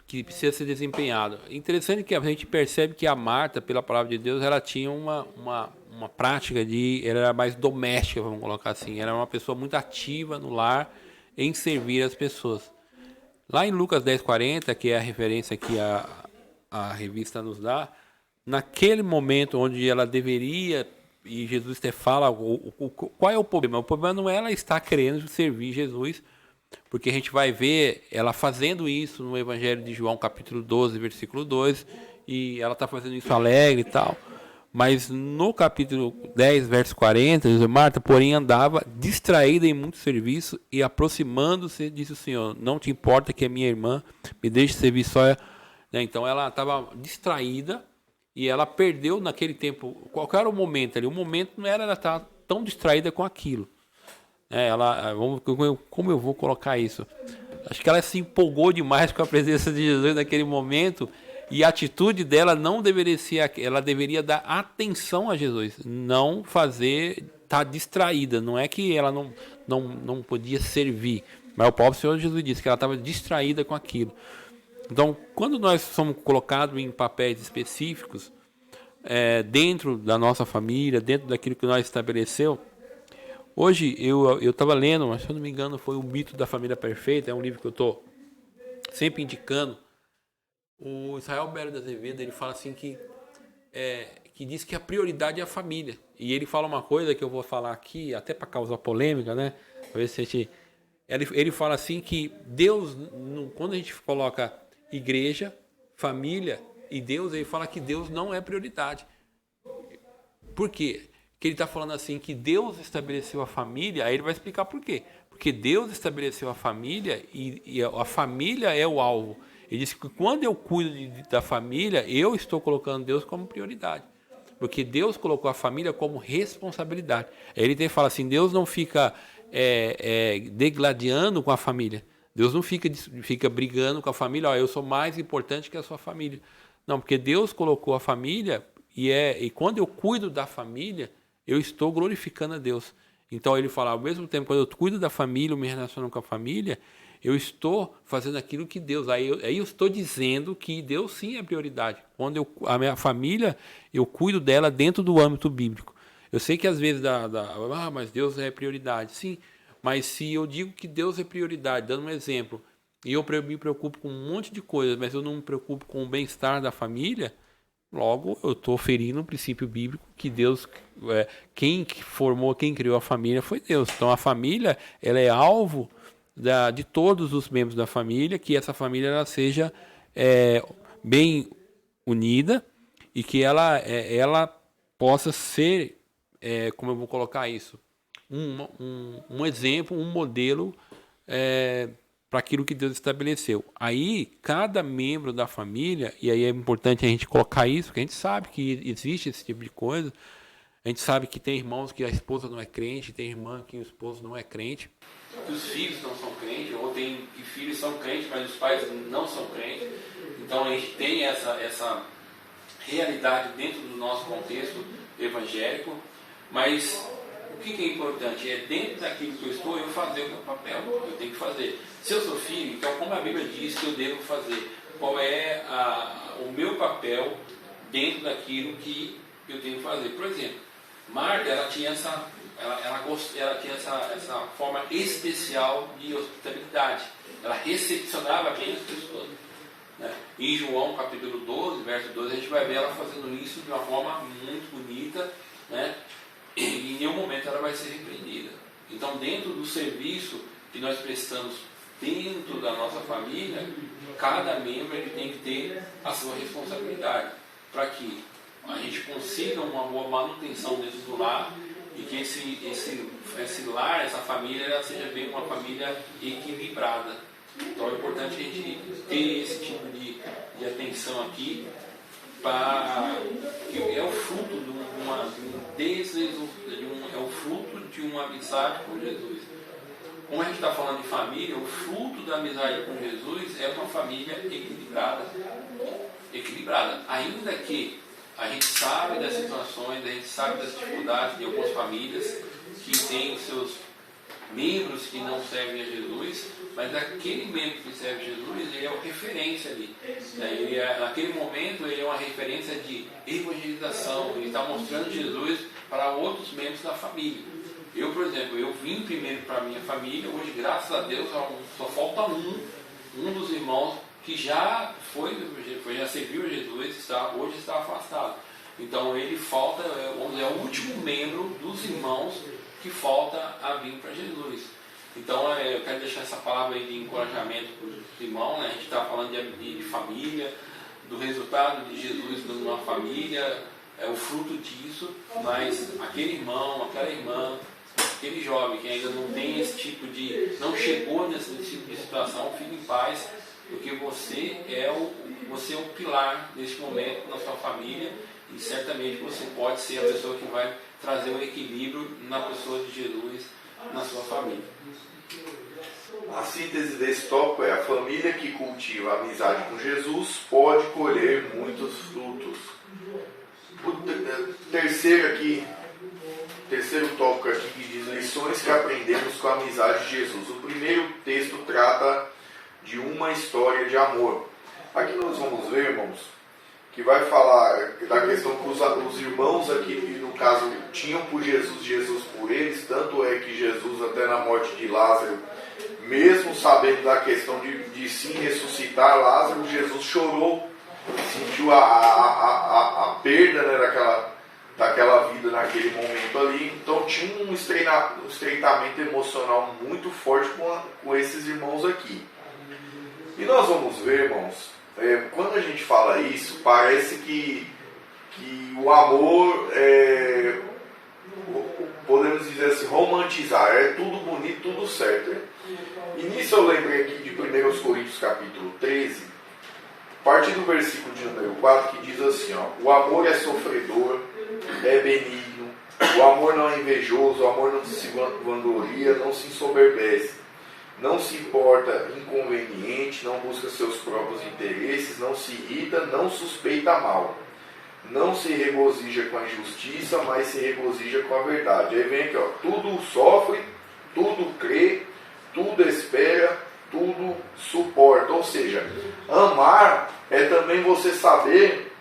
que precisa ser desempenhado. Interessante que a gente percebe que a Marta, pela palavra de Deus, ela tinha uma prática ela era mais doméstica, vamos colocar assim. Era uma pessoa muito ativa no lar em servir as pessoas. Lá em Lucas 10:40, que é a referência que a revista nos dá, naquele momento onde ela deveria, e Jesus até fala, qual é o problema? O problema não é ela estar querendo servir Jesus, porque a gente vai ver ela fazendo isso no Evangelho de João, capítulo 12, versículo 2, e ela está fazendo isso alegre e tal. Mas no capítulo 10, verso 40, diz: Marta, porém, andava distraída em muito serviço e, aproximando-se, disse o Senhor: não te importa que a minha irmã me deixe servir só? Então ela estava distraída e ela perdeu naquele tempo. Qual era o momento ali? O momento não era ela estar tão distraída com aquilo. Como eu vou colocar isso? Acho que ela se empolgou demais com a presença de Jesus naquele momento. E a atitude dela não deveria ser, ela deveria dar atenção a Jesus, não estar distraída. Não é que ela não podia servir, mas o próprio Senhor Jesus disse que ela estava distraída com aquilo. Então, quando nós somos colocados em papéis específicos, dentro da nossa família, dentro daquilo que nós estabeleceu, hoje eu estava lendo, mas se eu não me engano foi O Mito da Família Perfeita, é um livro que eu estou sempre indicando. O Israel Belo de Azevedo, ele fala assim que diz que a prioridade é a família. E ele fala uma coisa que eu vou falar aqui, até para causar polêmica, né? Ele fala assim que Deus, quando a gente coloca igreja, família e Deus, ele fala que Deus não é prioridade. Por quê? Que ele está falando assim que Deus estabeleceu a família, aí ele vai explicar por quê. Porque Deus estabeleceu a família e a família é o alvo. Ele disse que quando eu cuido da família, eu estou colocando Deus como prioridade. Porque Deus colocou a família como responsabilidade. Ele fala assim, Deus não fica degladiando com a família. Deus não fica brigando com a família. Eu sou mais importante que a sua família. Não, porque Deus colocou a família e quando eu cuido da família, eu estou glorificando a Deus. Então ele fala, ao mesmo tempo, quando eu cuido da família, eu me relaciono com a família, eu estou fazendo aquilo que Deus... Aí eu estou dizendo que Deus sim é prioridade. Quando a minha família, eu cuido dela dentro do âmbito bíblico. Eu sei que às vezes mas Deus é prioridade. Sim, mas se eu digo que Deus é prioridade, dando um exemplo, e eu me preocupo com um monte de coisas, mas eu não me preocupo com o bem-estar da família, logo eu estou ferindo o princípio bíblico que Deus, quem formou, quem criou a família foi Deus. Então a família, ela é alvo de todos os membros da família, que essa família ela seja bem unida e que ela possa ser, como eu vou colocar isso, um exemplo, um modelo para aquilo que Deus estabeleceu. Aí, cada membro da família, e aí é importante a gente colocar isso, porque a gente sabe que existe esse tipo de coisa, a gente sabe que tem irmãos que a esposa não é crente, tem irmã que o esposo não é crente, que os filhos não são crentes, ou tem que filhos são crentes, mas os pais não são crentes. Então a gente tem essa realidade dentro do nosso contexto evangélico, mas o que é importante? É dentro daquilo que eu estou, eu fazer o meu papel, eu tenho que fazer. Se eu sou filho, então como a Bíblia diz que eu devo fazer? Qual é o meu papel dentro daquilo que eu tenho que fazer? Por exemplo, Marta, ela tinha essa forma especial de hospitalidade. Ela recepcionava bem as pessoas. Né? Em João capítulo 12, verso 12, a gente vai ver ela fazendo isso de uma forma muito bonita, né? E em nenhum momento ela vai ser repreendida. Então, dentro do serviço que nós prestamos dentro da nossa família, cada membro ele tem que ter a sua responsabilidade para que a gente consiga uma boa manutenção dentro do lar e que esse lar, essa família, ela seja bem uma família equilibrada. Então é importante a gente ter esse tipo de atenção aqui, que é o fruto de uma amizade com Jesus. Como a gente está falando de família, o fruto da amizade com Jesus é uma família equilibrada. Ainda que a gente sabe das situações, a gente sabe das dificuldades de algumas famílias que têm os seus membros que não servem a Jesus, mas aquele membro que serve a Jesus, ele é uma referência ali. Naquele momento, ele é uma referência de evangelização, ele está mostrando Jesus para outros membros da família. Eu, por exemplo, eu vim primeiro para a minha família, hoje, graças a Deus, só falta um dos irmãos que já serviu a Jesus, hoje está afastado. Então ele falta, vamos dizer, é o último membro dos irmãos que falta a vir para Jesus. Então eu quero deixar essa palavra aí de encorajamento para os irmãos, né? A gente está falando de família, do resultado de Jesus numa família, é o fruto disso, mas aquele irmão, aquela irmã, aquele jovem que ainda não tem não chegou nesse tipo de situação, fique em paz, porque você é o pilar neste momento na sua família e certamente você pode ser a pessoa que vai trazer o equilíbrio na pessoa de Jesus na sua família. A síntese desse tópico é: a família que cultiva a amizade com Jesus pode colher muitos frutos. O terceiro tópico aqui que diz lições que aprendemos com a amizade de Jesus. O primeiro texto trata de uma história de amor. Aqui nós vamos ver, irmãos, que vai falar da questão que os irmãos aqui, no caso, tinham por Jesus, Jesus por eles. Tanto é que Jesus, até na morte de Lázaro, mesmo sabendo da questão de sim ressuscitar Lázaro, Jesus chorou, sentiu a perda, né, daquela vida naquele momento ali. Então tinha um estreitamento emocional muito forte com esses irmãos aqui. E nós vamos ver, irmãos, quando a gente fala isso, parece que o amor podemos dizer assim, romantizar, é tudo bonito, tudo certo. E nisso eu lembrei aqui de 1 Coríntios capítulo 13, a partir do versículo de número 4, que diz assim, ó: o amor é sofredor, é benigno, o amor não é invejoso, o amor não se vangloria, não se ensoberbece, não se importa inconveniente, não busca seus próprios interesses, não se irrita, não suspeita mal. não se regozija com a injustiça, mas se regozija com a verdade. Aí vem aqui, ó, tudo sofre, tudo crê, tudo espera, tudo suporta. Ou seja, amar é também você saber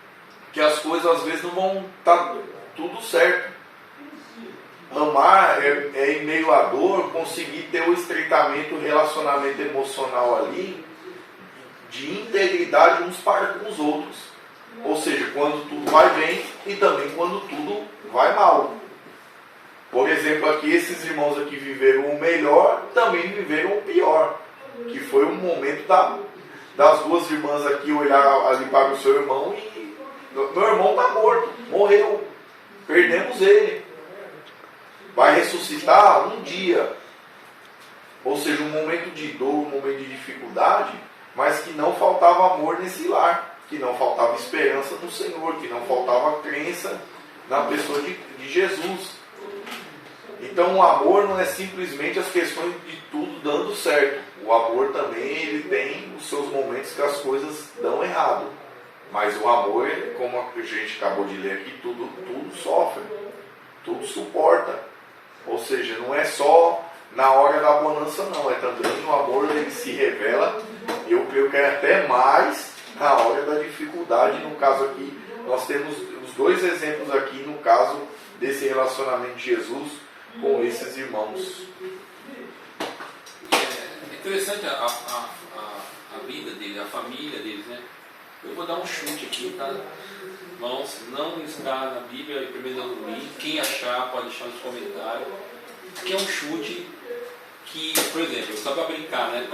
que as coisas às vezes não vão estar tudo certo. Amar é em meio à dor conseguir ter o estreitamento, o relacionamento emocional ali de integridade uns para com os outros. Ou seja, quando tudo vai bem e também quando tudo vai mal. Por exemplo, aqui esses irmãos aqui viveram o melhor, também viveram o pior. Que foi um momento das duas irmãs aqui olhar ali para o seu irmão e meu irmão está morto, morreu, perdemos ele. Vai ressuscitar um dia. Ou seja, um momento de dor, um momento de dificuldade, mas que não faltava amor nesse lar, que não faltava esperança no Senhor, que não faltava crença na pessoa de Jesus. Então o amor não é simplesmente as questões de tudo dando certo. O amor também ele tem os seus momentos que as coisas dão errado. Mas o amor, como a gente acabou de ler aqui, tudo sofre, tudo suporta. Ou seja, não é só na hora da bonança não, é também o amor ele se revela, eu creio que é até mais na hora da dificuldade. No caso aqui, nós temos os dois exemplos aqui no caso desse relacionamento de Jesus com esses irmãos. É interessante a vida deles, a família deles, né? Eu vou dar um chute aqui, tá? Irmãos, não está na Bíblia, em primeiro domingo. Quem achar pode deixar nos comentários. Que é um chute que, por exemplo, só para brincar, né?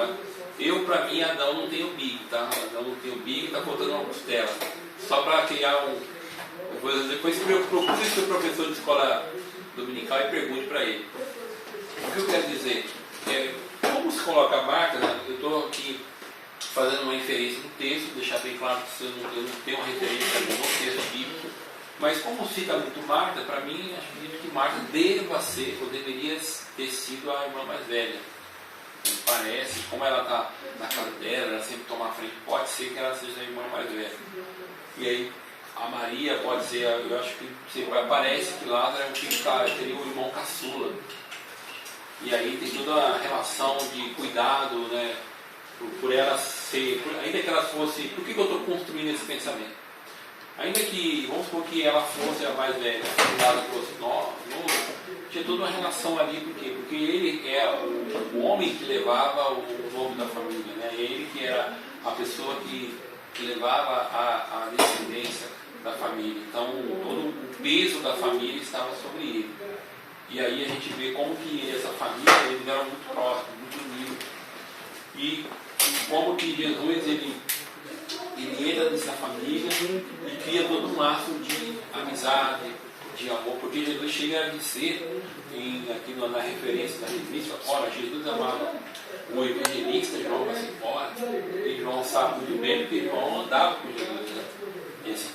Eu, para mim, Adão não tem umbigo, tá? Adão não tem umbigo, está faltando uma costela. Só para criar um. Depois procure seu professor de escola dominical e pergunte para ele. O que eu quero dizer? Como se coloca a marca, né? Eu estou aqui fazendo uma inferência no texto, deixar bem claro que eu não tenho uma referência no texto bíblico, mas como cita muito Marta, para mim, acredito que Marta deva ser, ou deveria ter sido a irmã mais velha. Parece, como ela está na casa dela, ela sempre toma a frente, pode ser que ela seja a irmã mais velha. E aí, a Maria pode ser, eu acho que parece que Lázaro é um tipo que teria um irmão caçula. E aí tem toda a relação de cuidado, né? Por ela ser, ainda que ela fosse, por que eu estou construindo esse pensamento? Ainda que, vamos supor que ela fosse a mais velha, que ela fosse novo, tinha toda uma relação ali, por quê? Porque ele é o homem que levava o nome da família, né? Ele que era a pessoa que levava a descendência da família. Então, todo o peso da família estava sobre ele. E aí a gente vê como que essa família, eles eram muito próximos, muito unidos. E como que Jesus ele entra nessa família e cria todo um laço de amizade, de amor, porque Jesus chega a dizer, aqui na referência da revista, ora, Jesus amava o evangelista João vai embora, e João sabe muito bem porque João andava com Jesus, né?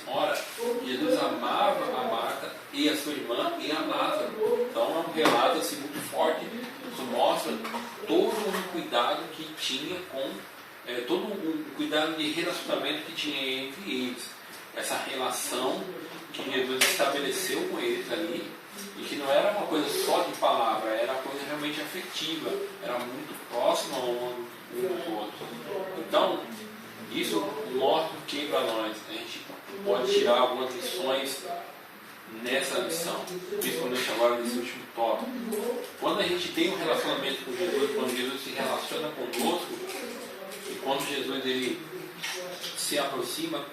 Ora, Jesus amava a Marta e a sua irmã e a Lázaro. Então é um relato assim, muito forte, isso mostra todo um cuidado que tinha com todo um cuidado de relacionamento que tinha entre eles. Essa relação que Jesus estabeleceu com eles ali, e que não era uma coisa só de palavra, era uma coisa realmente afetiva, era muito próxima um dos outros. Então, isso mostra o que para nós? A gente pode tirar algumas lições nessa lição, principalmente agora nesse último tópico. Quando a gente tem um relacionamento com Jesus, quando Jesus se relaciona conosco, e quando Jesus ele se aproxima,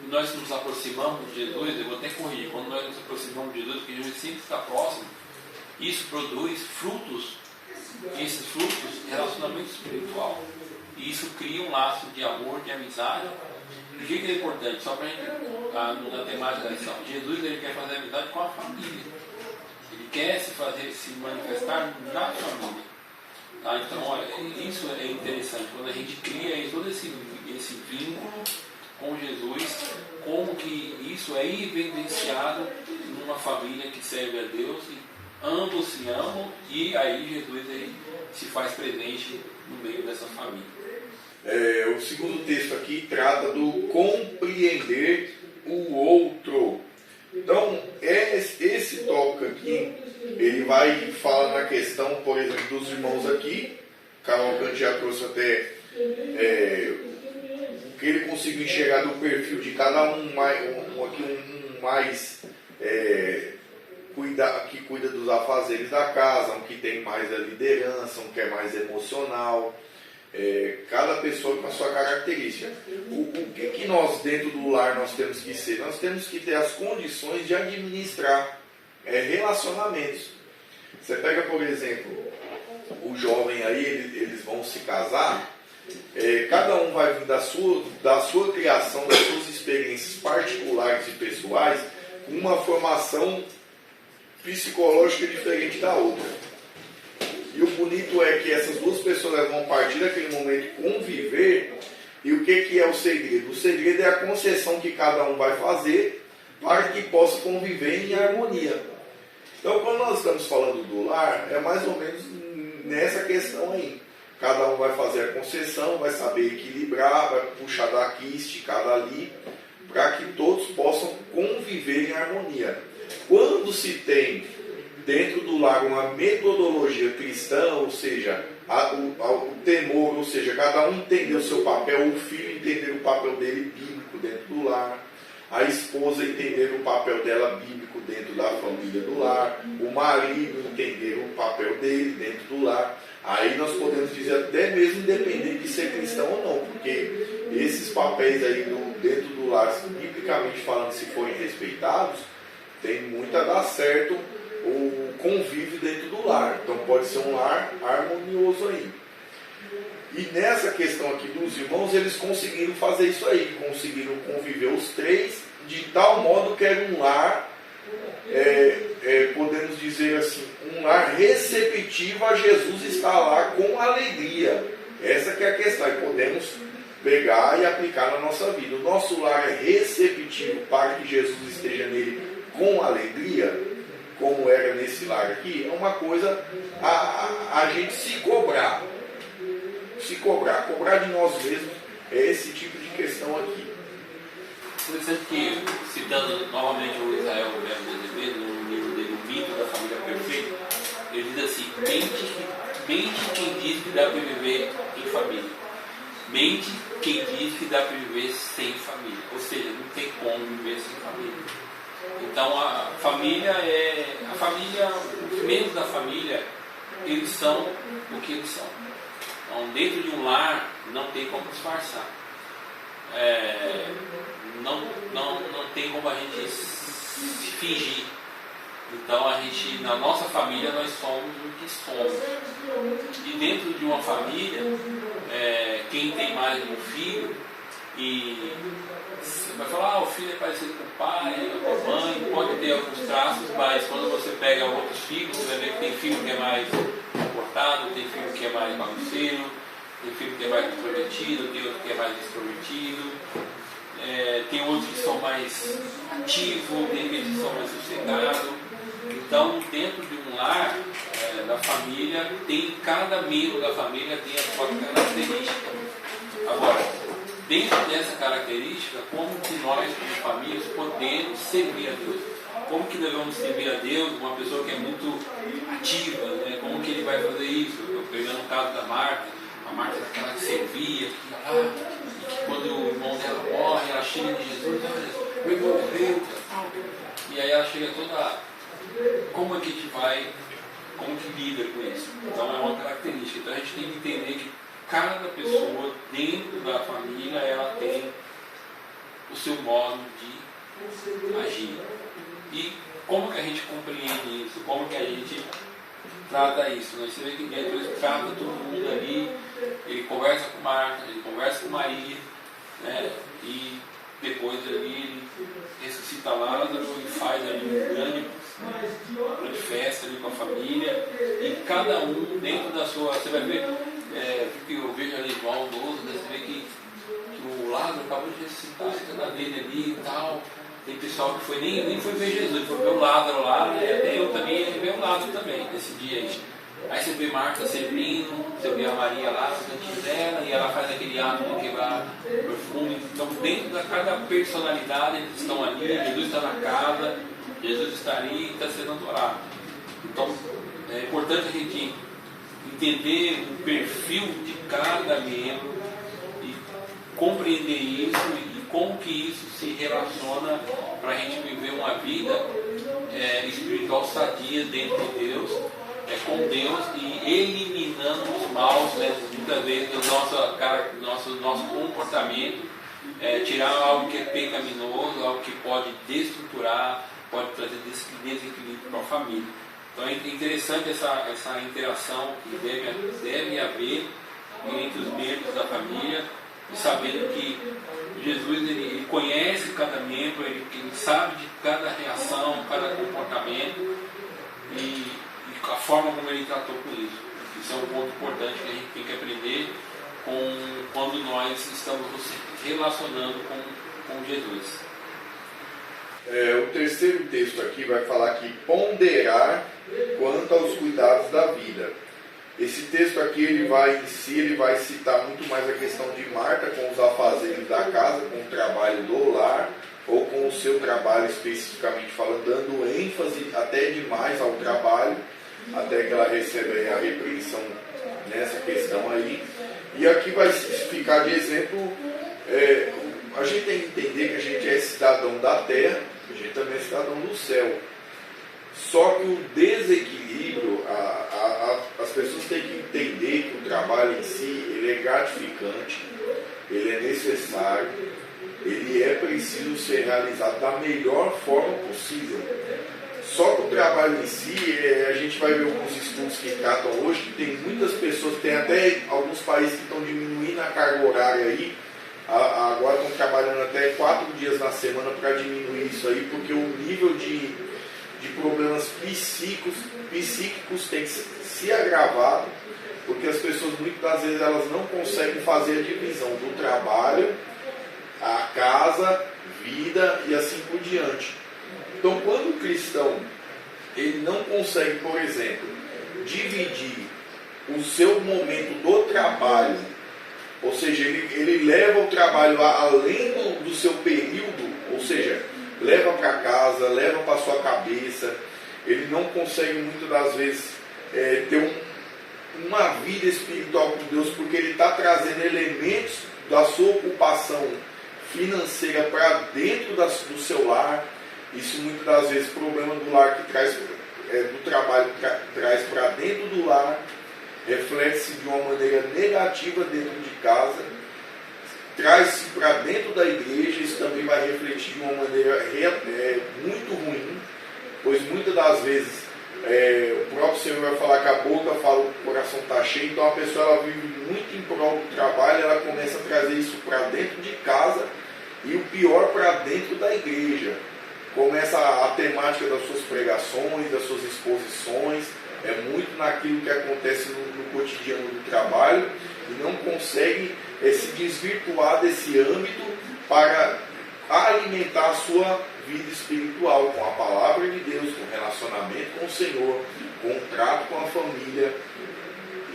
nós nos aproximamos de Jesus, eu vou até corrigir, quando nós nos aproximamos de Jesus, porque Jesus sempre está próximo, isso produz frutos, e esses frutos, relacionamento espiritual. E isso cria um laço de amor, de amizade. O que é importante? Só para a gente, na temática da lição, Jesus ele quer fazer amizade com a família. Ele quer se manifestar na família. Então, isso é interessante. Quando a gente cria todo esse vínculo com Jesus, como que isso é evidenciado numa família que serve a Deus, e ambos se amam, e aí Jesus ele se faz presente no meio dessa família. O segundo texto aqui trata do compreender o outro. vai falar na questão, por exemplo, dos irmãos aqui. Carol Cante já trouxe até o que ele conseguiu enxergar do perfil de cada um, que cuida dos afazeres da casa, um que tem mais a liderança, um que é mais emocional. Cada pessoa com a sua característica. O que nós dentro do lar nós temos que ser? Nós temos que ter as condições de administrar relacionamentos. Você pega, por exemplo, o jovem aí, eles vão se casar, cada um vai vir da sua criação, das suas experiências particulares e pessoais, com uma formação psicológica diferente da outra. E o bonito é que essas duas pessoas vão partir daquele momento conviver. E o que é o segredo? O segredo é a concessão que cada um vai fazer para que possa conviver em harmonia. Então, quando nós estamos falando do lar, é mais ou menos nessa questão aí. Cada um vai fazer a concessão, vai saber equilibrar, vai puxar daqui, esticar dali, para que todos possam conviver em harmonia. Quando se tem dentro do lar uma metodologia cristã, ou seja, o temor, ou seja, cada um entender o seu papel, o filho entender o papel dele bíblico dentro do lar, a esposa entender o papel dela bíblico dentro da família do lar, o marido entender o papel dele dentro do lar. Aí nós podemos dizer até mesmo independente de ser cristão ou não, porque esses papéis aí dentro do lar, biblicamente falando, se forem respeitados, tem muito a dar certo o convívio dentro do lar. Então pode ser um lar harmonioso aí. E nessa questão aqui dos irmãos, eles conseguiram fazer isso aí, conseguiram conviver os três, de tal modo que era um lar, podemos dizer assim, um lar receptivo a Jesus estar lá com alegria. Essa que é a questão, e podemos pegar e aplicar na nossa vida. O nosso lar é receptivo para que Jesus esteja nele com alegria, como era nesse lar aqui, é uma coisa a gente se cobrar de nós mesmos, é esse tipo de questão aqui. Interessante que, citando novamente o Israel Azevedo, no livro dele, O Mito da Família Perfeita, ele diz assim: mente quem diz que dá para viver em família, mente quem diz que dá para viver sem família, ou seja, não tem como viver sem família. Então a família, os membros da família, eles são o que eles são. Então, dentro de um lar não tem como disfarçar. Não tem como a gente se fingir. Então na nossa família nós somos o que somos. E dentro de uma família, quem tem mais de um filho, e você vai falar, o filho é parecido com o pai, com a mãe, pode ter alguns traços, mas quando você pega outros filhos, você vai ver que tem filho que é mais comportado, tem filho que é mais bagunceiro, tem filho que é mais introvertido, tem outro que é mais extrovertido, tem outros que são mais ativos, tem aqueles que são mais sossegados. Então, dentro de um lar, da família, cada membro da família tem a sua característica. Agora, dentro dessa característica, como que nós, como famílias, podemos servir a Deus? Como que devemos servir a Deus? Uma pessoa que é muito ativa, né? Como que ele vai fazer isso? Eu pegando o caso da Marta, a Marta era aquela que servia, que ia lá, e que quando o irmão dela morre, ela chega de Jesus, olha, meu irmão morreu, e aí ela chega toda, como é que a gente vai, como que lida com isso? Então é uma característica, então a gente tem que entender que cada pessoa dentro da família, ela tem o seu modo de agir. E como que a gente compreende isso? Como que a gente trata isso? Você vê que dentro ele trata todo mundo ali, ele conversa com Marta, ele conversa com Maria, né? E depois ali ele ressuscita Lázaro e faz ali um grande festa ali com a família, e cada um dentro da sua, você vai ver, porque eu vejo ali João 12, né, você vê que o Lázaro acabou de ressuscitar, a dele ali e tal. Tem pessoal que nem foi ver Jesus, foi ver o Lázaro lá, né? Até eu também ia ver o Lázaro também, nesse dia aí. Aí você vê Marta servindo, você vê a Maria lá, no cantinho dela, e ela faz aquele ato de quebrar perfume. Então, dentro da cada personalidade, eles estão ali, Jesus está na casa, Jesus está ali e está sendo adorado. Então, É importante a gente entender o perfil de cada membro e compreender isso e como que isso se relaciona para a gente viver uma vida espiritual sadia dentro de Deus, com Deus, e eliminando os maus, né, muitas vezes do nosso comportamento, tirar algo que é pecaminoso, algo que pode destruturar, pode trazer desequilíbrio para a família. Então é interessante essa interação que deve haver entre os membros da família, e sabendo que Jesus ele conhece cada membro, ele sabe de cada reação, cada comportamento e a forma como ele tratou com isso. Isso é um ponto importante que a gente tem que aprender quando nós estamos nos relacionando com Jesus. O terceiro texto aqui vai falar que ponderar quanto aos cuidados da vida. Esse texto aqui ele vai citar muito mais a questão de Marta com os afazeres da casa, com o trabalho do lar, ou com o seu trabalho especificamente falando, dando ênfase até demais ao trabalho, até que ela recebe a repreensão nessa questão aí. E aqui vai ficar de exemplo, a gente tem que entender que a gente é cidadão da terra, a gente também é cidadão do céu. Só que o desequilíbrio, as pessoas têm que entender que o trabalho em si ele é gratificante, ele é necessário, ele é preciso ser realizado da melhor forma possível. Só que o trabalho em si, a gente vai ver alguns estudos que tratam hoje, que tem muitas pessoas, tem até alguns países que estão diminuindo a carga horária aí, agora estão trabalhando até 4 dias na semana para diminuir isso aí, porque o nível de problemas psíquicos tem se agravado, porque as pessoas muitas das vezes elas não conseguem fazer a divisão do trabalho, a casa, vida e assim por diante. Então, quando o cristão ele não consegue, por exemplo, dividir o seu momento do trabalho, ou seja, ele leva o trabalho além do seu período, ou seja, leva para casa, leva para sua cabeça, ele não consegue muitas das vezes ter uma vida espiritual com Deus, porque ele está trazendo elementos da sua ocupação financeira para dentro do seu lar. Isso muitas das vezes problema do lar que traz do trabalho traz para dentro do lar, reflete-se de uma maneira negativa dentro de casa, traz-se para dentro da igreja, isso também vai refletir de uma maneira muito ruim, pois muitas das vezes o próprio Senhor vai falar que a boca fala, o coração está cheio, então a pessoa ela vive muito em prol do trabalho, ela começa a trazer isso para dentro de casa e o pior para dentro da igreja. Começa a temática das suas pregações, das suas exposições, muito naquilo que acontece no cotidiano do trabalho e não consegue se desvirtuar desse âmbito para alimentar a sua vida espiritual com a palavra de Deus, com o relacionamento com o Senhor, com o trato com a família.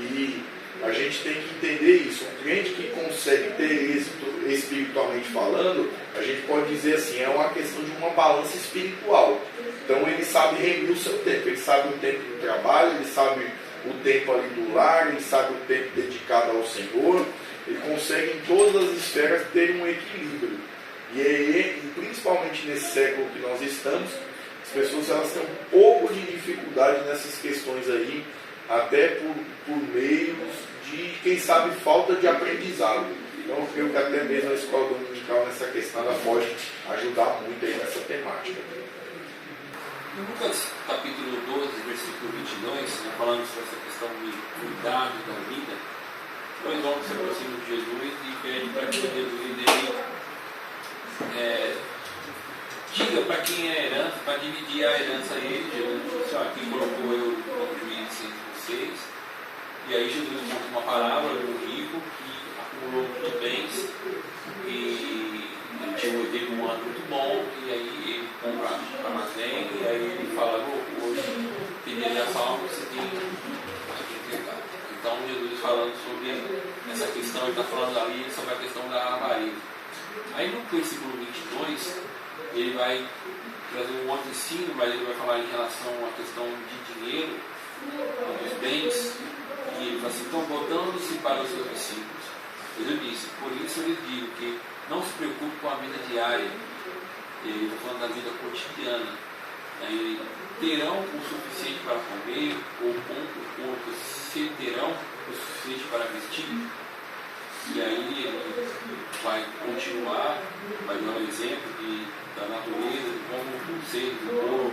E a gente tem que entender isso. Um crente que consegue ter êxito espiritualmente falando, a gente pode dizer assim, é uma questão de uma balança espiritual. Então ele sabe remir o seu tempo, ele sabe o tempo do trabalho, ele sabe o tempo ali do lar, ele sabe o tempo dedicado ao Senhor, ele consegue em todas as esferas ter um equilíbrio. E principalmente nesse século que nós estamos, as pessoas elas têm um pouco de dificuldade nessas questões aí, até por meios de, quem sabe, falta de aprendizado. Então eu creio que até mesmo a escola dominical nessa questão ela pode ajudar muito aí nessa temática. Em Lucas capítulo 12, versículo 22, falando sobre essa questão de cuidado da vida, dois homens se aproximam de Jesus e pedem para que Jesus diga para quem é a herança, para dividir a herança a ele. Jesus disse, aqui colocou eu como juiz entre vocês. E aí Jesus conta uma parábola de um rico que acumulou muitos bens e teve um ano muito bom, e aí ele compra armazém, e aí ele fala, hoje tem algo que você tem que entregar. Então Jesus falando sobre essa questão, ele está falando ali sobre a questão da avaria. Aí no versículo 22, ele vai trazer um outro ensino, mas ele vai falar em relação à questão de dinheiro, dos bens, e ele fala assim, então voltando-se para os seus discípulos, Jesus disse, por isso eu lhes digo que não se preocupe com a vida diária, ele está falando da vida cotidiana, né? Terão o suficiente para comer, ou se terão o suficiente para vestir. E aí ele vai continuar, vai dar um exemplo da natureza, de como os seres do povo,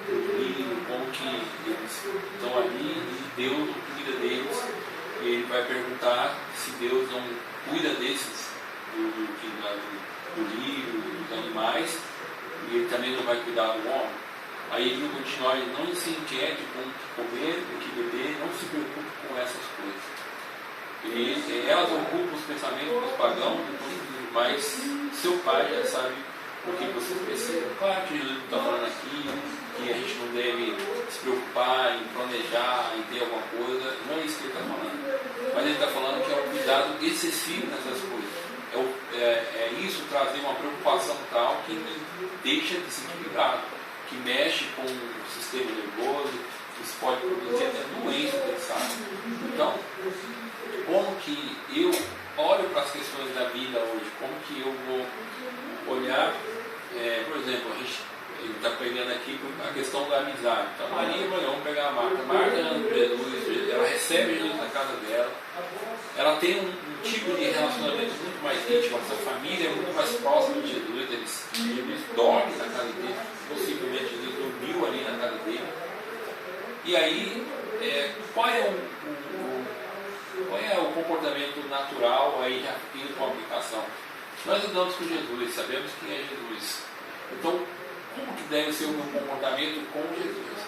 do milho, como que eles estão ali e Deus não cuida deles. E ele vai perguntar se Deus não cuida desses, do livro, dos animais, e ele também não vai cuidar do homem. Aí ele vai continuar, ele não se inquiete com o que comer, o que beber, não se preocupe com essas coisas. Elas ocupam os pensamentos dos pagãos, mas seu pai já sabe o que vocês precisam. Claro que Jesus está falando aqui que a gente não deve se preocupar em planejar, em ter alguma coisa, não é isso que ele está falando. Mas ele está falando que é um cuidado excessivo nessas coisas. É isso trazer uma preocupação tal que deixa desequilibrado, que mexe com o sistema nervoso, que isso pode produzir até doença, quem sabe. Então, como que eu olho para as questões da vida hoje? Como que eu vou olhar, por exemplo, ele está pegando aqui a questão da amizade. Então, Maria, vamos pegar a Marta. Marta anda com Jesus, ela recebe Jesus na casa dela, ela tem um tipo de relacionamento muito mais íntimo, a sua família é muito mais próxima de Jesus, Jesus dorme na casa dele, possivelmente Jesus dormiu ali na casa dele. E aí, qual é o comportamento natural aí já indo com a aplicação? Nós andamos com Jesus, sabemos quem é Jesus. Então, como que deve ser o meu comportamento com Jesus?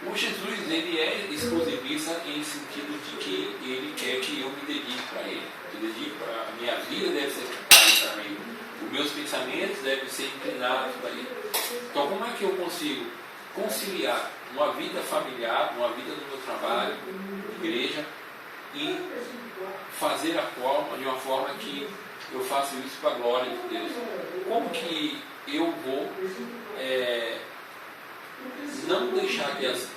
O Jesus, ele é exclusivista em sentido de que ele quer que eu me dedique para ele. Eu dedico para a minha vida, deve ser para ele. Os meus pensamentos devem ser inclinados para ele. Então, como é que eu consigo conciliar uma vida familiar, uma vida no meu trabalho, igreja, e fazer de uma forma que eu faça isso para a glória de Deus? Como que eu vou não deixar que as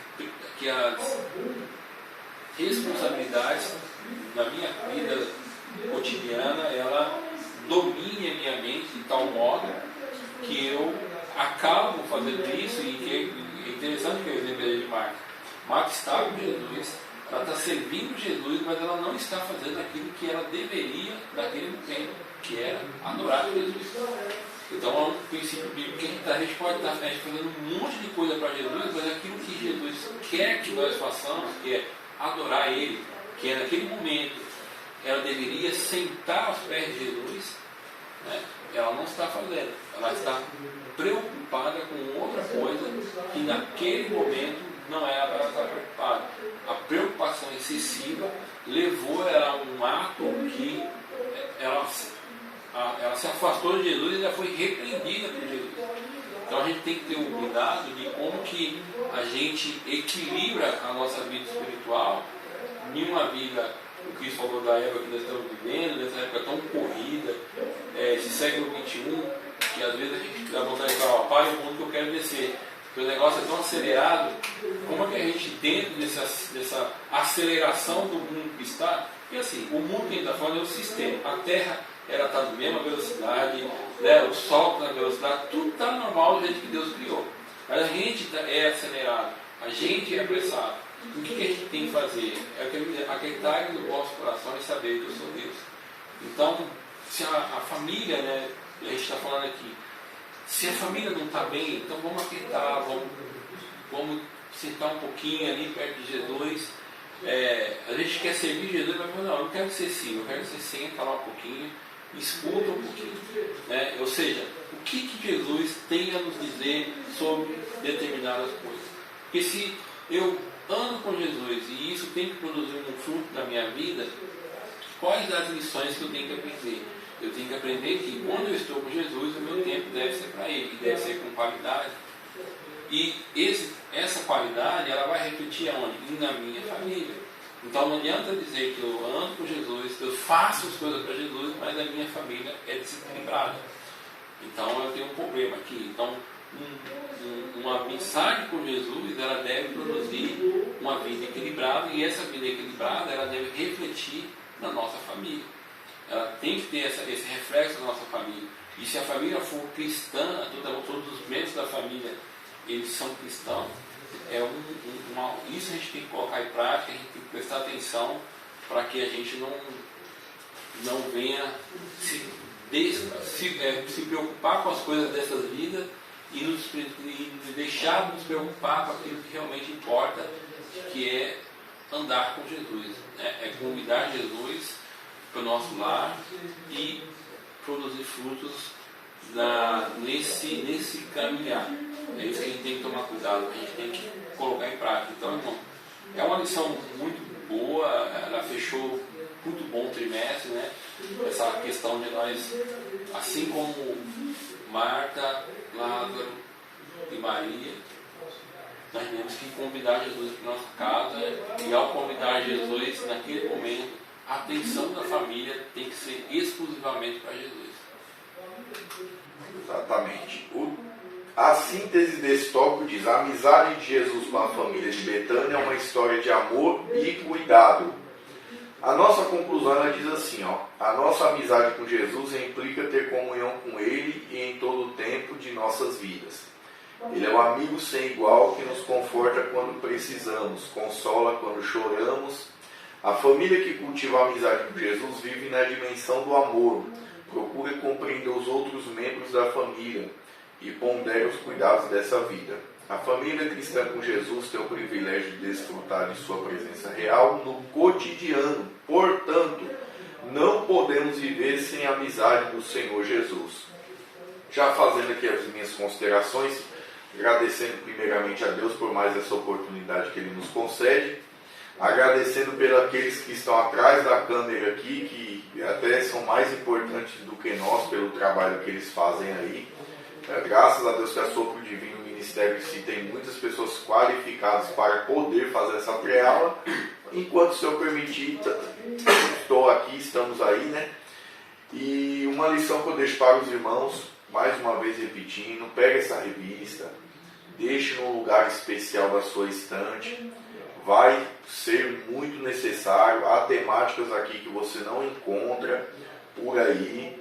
responsabilidades na minha vida cotidiana ela domine a minha mente de tal modo que eu acabo fazendo isso? E que é interessante que eu exemplo de Marta. Marta está com Jesus, ela está servindo Jesus, mas ela não está fazendo aquilo que ela deveria naquele momento, que era adorar Jesus. Então é um princípio bíblico que a gente pode estar fazendo um monte de coisa para Jesus, mas aquilo que Jesus quer que nós façamos, que é adorar Ele, que é naquele momento ela deveria sentar aos pés de Jesus, né? Ela não está fazendo, ela está preocupada com outra coisa que naquele momento não era para ela estar preocupada. A preocupação excessiva levou ela a um ato que ela se afastou de Jesus e já foi repreendida por Jesus. Então a gente tem que ter um cuidado de como que a gente equilibra a nossa vida espiritual em uma vida, o que falou da época que nós estamos vivendo, nessa época tão corrida, esse século XXI, que às vezes a gente dá vontade de falar, pai, o mundo que eu quero descer. Porque o negócio é tão acelerado, como é que a gente, dentro dessa aceleração do mundo que está, e assim, o mundo que a gente está falando é o sistema, a Terra ela está na mesma velocidade, né? O Sol está na velocidade, tudo está normal do jeito que Deus criou. Mas a gente é acelerado, a gente é apressado. O que a gente tem que fazer? É acreditar no vosso coração e saber que eu sou Deus. Então, se a família, né, a gente está falando aqui, se a família não está bem, então vamos aquietar, vamos sentar um pouquinho ali perto de Jesus. A gente quer servir Jesus, mas não, eu não quero ser sim, eu quero que você senta lá um pouquinho, escuta um pouquinho, né? Ou seja, o que Jesus tem a nos dizer sobre determinadas coisas. Porque se eu ando com Jesus e isso tem que produzir um fruto na minha vida, quais das lições que eu tenho que aprender? Eu tenho que aprender que quando eu estou com Jesus, o meu tempo deve ser para Ele, deve ser com qualidade. E essa qualidade, ela vai refletir aonde? Na minha família. Então não adianta dizer que eu ando com Jesus, eu faço as coisas para Jesus, mas a minha família é desequilibrada. Então eu tenho um problema aqui. Então uma mensagem com Jesus, ela deve produzir uma vida equilibrada, e essa vida equilibrada ela deve refletir na nossa família. Ela tem que ter esse reflexo na nossa família. E se a família for cristã, todos os membros da família eles são cristãos, isso a gente tem que colocar em prática, a gente tem que prestar atenção para que a gente não venha se preocupar com as coisas dessas vidas e deixar de nos preocupar com aquilo que realmente importa, que é andar com Jesus, né? É convidar Jesus para o nosso lar e produzir frutos nesse caminhar. É isso que a gente tem que tomar cuidado, a gente tem que colocar em prática. Então, irmão, é uma lição muito boa, ela fechou muito bom o trimestre, né? Essa questão de nós, assim como Marta, Lázaro e Maria, nós temos que convidar Jesus para nossa casa, e ao convidar Jesus, naquele momento, a atenção da família tem que ser exclusivamente para Jesus. Exatamente. A síntese desse tópico diz: a amizade de Jesus com a família de Betânia é uma história de amor e cuidado. A nossa conclusão ela diz assim, a nossa amizade com Jesus implica ter comunhão com Ele e em todo o tempo de nossas vidas. Ele é um amigo sem igual que nos conforta quando precisamos, consola quando choramos. A família que cultiva a amizade com Jesus vive na dimensão do amor, procura compreender os outros membros da família e pondera os cuidados dessa vida. A família cristã com Jesus tem o privilégio de desfrutar de sua presença real no cotidiano. Portanto, não podemos viver sem a amizade do Senhor Jesus. Já fazendo aqui as minhas considerações, agradecendo primeiramente a Deus por mais essa oportunidade que Ele nos concede, agradecendo pelos aqueles que estão atrás da câmera aqui, que até são mais importantes do que nós pelo trabalho que eles fazem aí. Graças a Deus que a Sopro Divino, o Ministério em si, tem muitas pessoas qualificadas para poder fazer essa pré-aula. Enquanto o Senhor permitir, estou aqui, estamos aí, né? E uma lição que eu deixo para os irmãos, mais uma vez repetindo: pega essa revista, deixe num lugar especial da sua estante. Vai ser muito necessário. Há temáticas aqui que você não encontra por aí,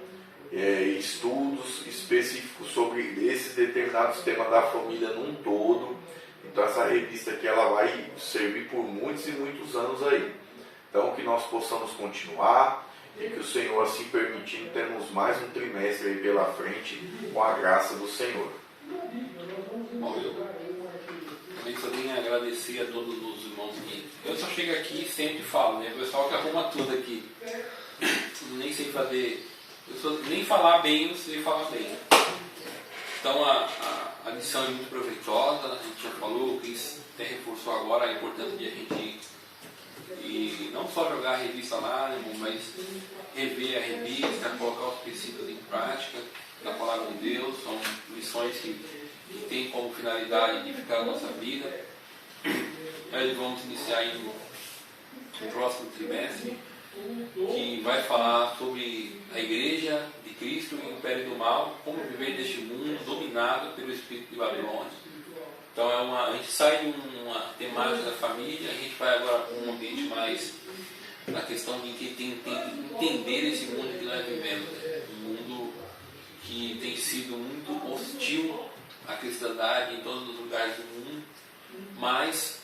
estudos específicos sobre esses determinados temas da família num todo. Então essa revista aqui ela vai servir por muitos e muitos anos aí. Então que nós possamos continuar e que o Senhor, assim permitindo, temos mais um trimestre aí pela frente com a graça do Senhor. Bom, eu só tenho a agradecer a todos os irmãos que... Eu só chego aqui e sempre falo, né? O pessoal que arruma tudo aqui. Nem sei fazer... nem falar bem, eu sei falar bem. Então a lição é muito proveitosa, a gente já falou, o Cris até reforçou agora a importância de a gente e não só jogar a revista lá, né, mas rever a revista, colocar os princípios em prática da palavra de Deus. São lições que têm como finalidade edificar a nossa vida. Nós vamos iniciar no próximo trimestre, que vai falar sobre a Igreja de Cristo e o Império do Mal, como viver neste mundo dominado pelo espírito de Babilônia. Então a gente sai de uma temática da família, a gente vai agora para um ambiente mais na questão de entender esse mundo que nós vivemos, né? Um mundo que tem sido muito hostil à cristandade em todos os lugares do mundo, mas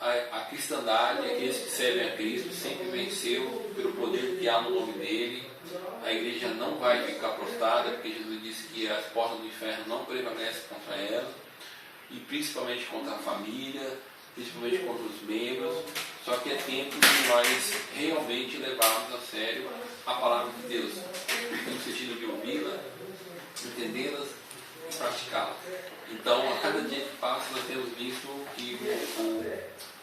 a cristandade, aqueles que servem a Cristo, sempre venceu pelo poder que há no nome dele. A igreja não vai ficar prostrada, porque Jesus disse que as portas do inferno não prevalecem contra ela, e principalmente contra a família, principalmente contra os membros. Só que é tempo de nós realmente levarmos a sério a palavra de Deus, no sentido de ouvi-la, entendê-las e praticá-la. Então, a cada dia que passa, nós temos visto que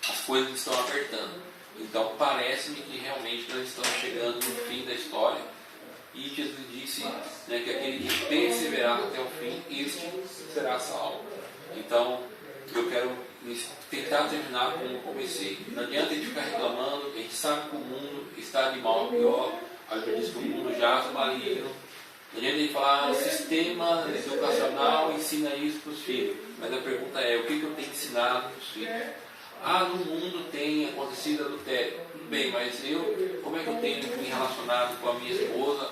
as coisas estão apertando. Então, parece-me que realmente nós estamos chegando no fim da história. E Jesus disse, né, que aquele que perseverar até o fim, este será salvo. Então, eu quero tentar terminar como comecei. Não adianta a gente ficar reclamando, a gente sabe que o mundo está de mal a pior. A Bíblia diz que o mundo jaz o maligno. A gente tem que falar, o sistema educacional ensina isso para os filhos. Mas a pergunta é, o que eu tenho ensinado para os filhos? No mundo tem acontecido adultério. Tudo bem, mas como é que eu tenho me relacionado com a minha esposa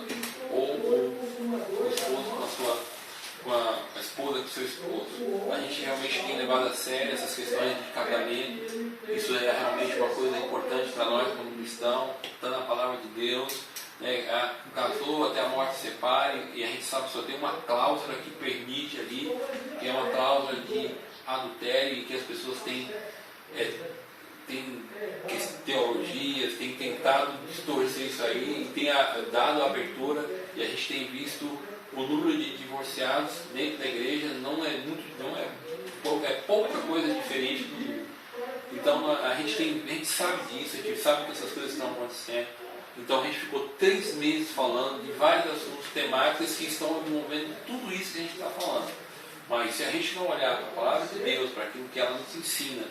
ou o esposo com a esposa com o seu esposo? A gente realmente tem levado a sério essas questões de casamento. Isso é realmente uma coisa importante para nós como cristãos, está na palavra de Deus. Casou até a morte separe, e a gente sabe que só tem uma cláusula que permite ali, que é uma cláusula de adultério, e que as pessoas têm teologias, têm tentado distorcer isso aí, e tem dado abertura, e a gente tem visto o número de divorciados dentro da igreja é pouca coisa diferente do mundo. Então a gente sabe disso, a gente sabe que essas coisas estão acontecendo. Então a gente ficou 3 meses falando de vários assuntos temáticos que estão envolvendo tudo isso que a gente está falando. Mas se a gente não olhar para a palavra de Deus, para aquilo que ela nos ensina,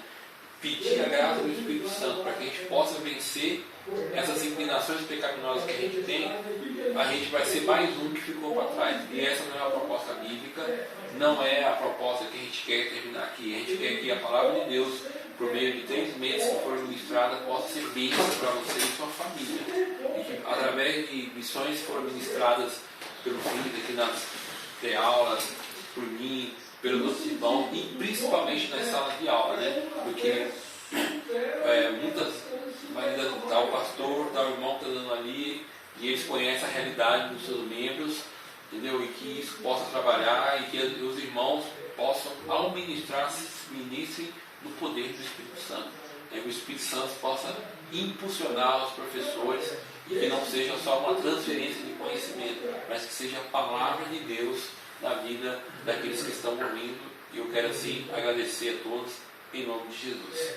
pedir a graça do Espírito Santo para que a gente possa vencer essas inclinações pecaminosas que a gente tem, a gente vai ser mais um que ficou para trás. E essa não é a proposta bíblica, não é a proposta que a gente quer terminar aqui. A gente quer que a palavra de Deus, por meio de 3 meses que foram ministradas, possa ser bênção para você e sua família. E que através de missões que foram ministradas pelo Felipe aqui nas aulas, por mim, pelos outros irmãos, e principalmente nas salas de aula, né? Porque muitas vezes está o pastor, está o irmão que está dando ali, e eles conhecem a realidade dos seus membros, entendeu? E que isso possa trabalhar, e que os irmãos possam, ao ministrar, se ministrem no poder do Espírito Santo. Que o Espírito Santo possa impulsionar os professores, e que não seja só uma transferência de conhecimento, mas que seja a palavra de Deus na vida daqueles que estão ouvindo. E eu quero assim agradecer a todos em nome de Jesus.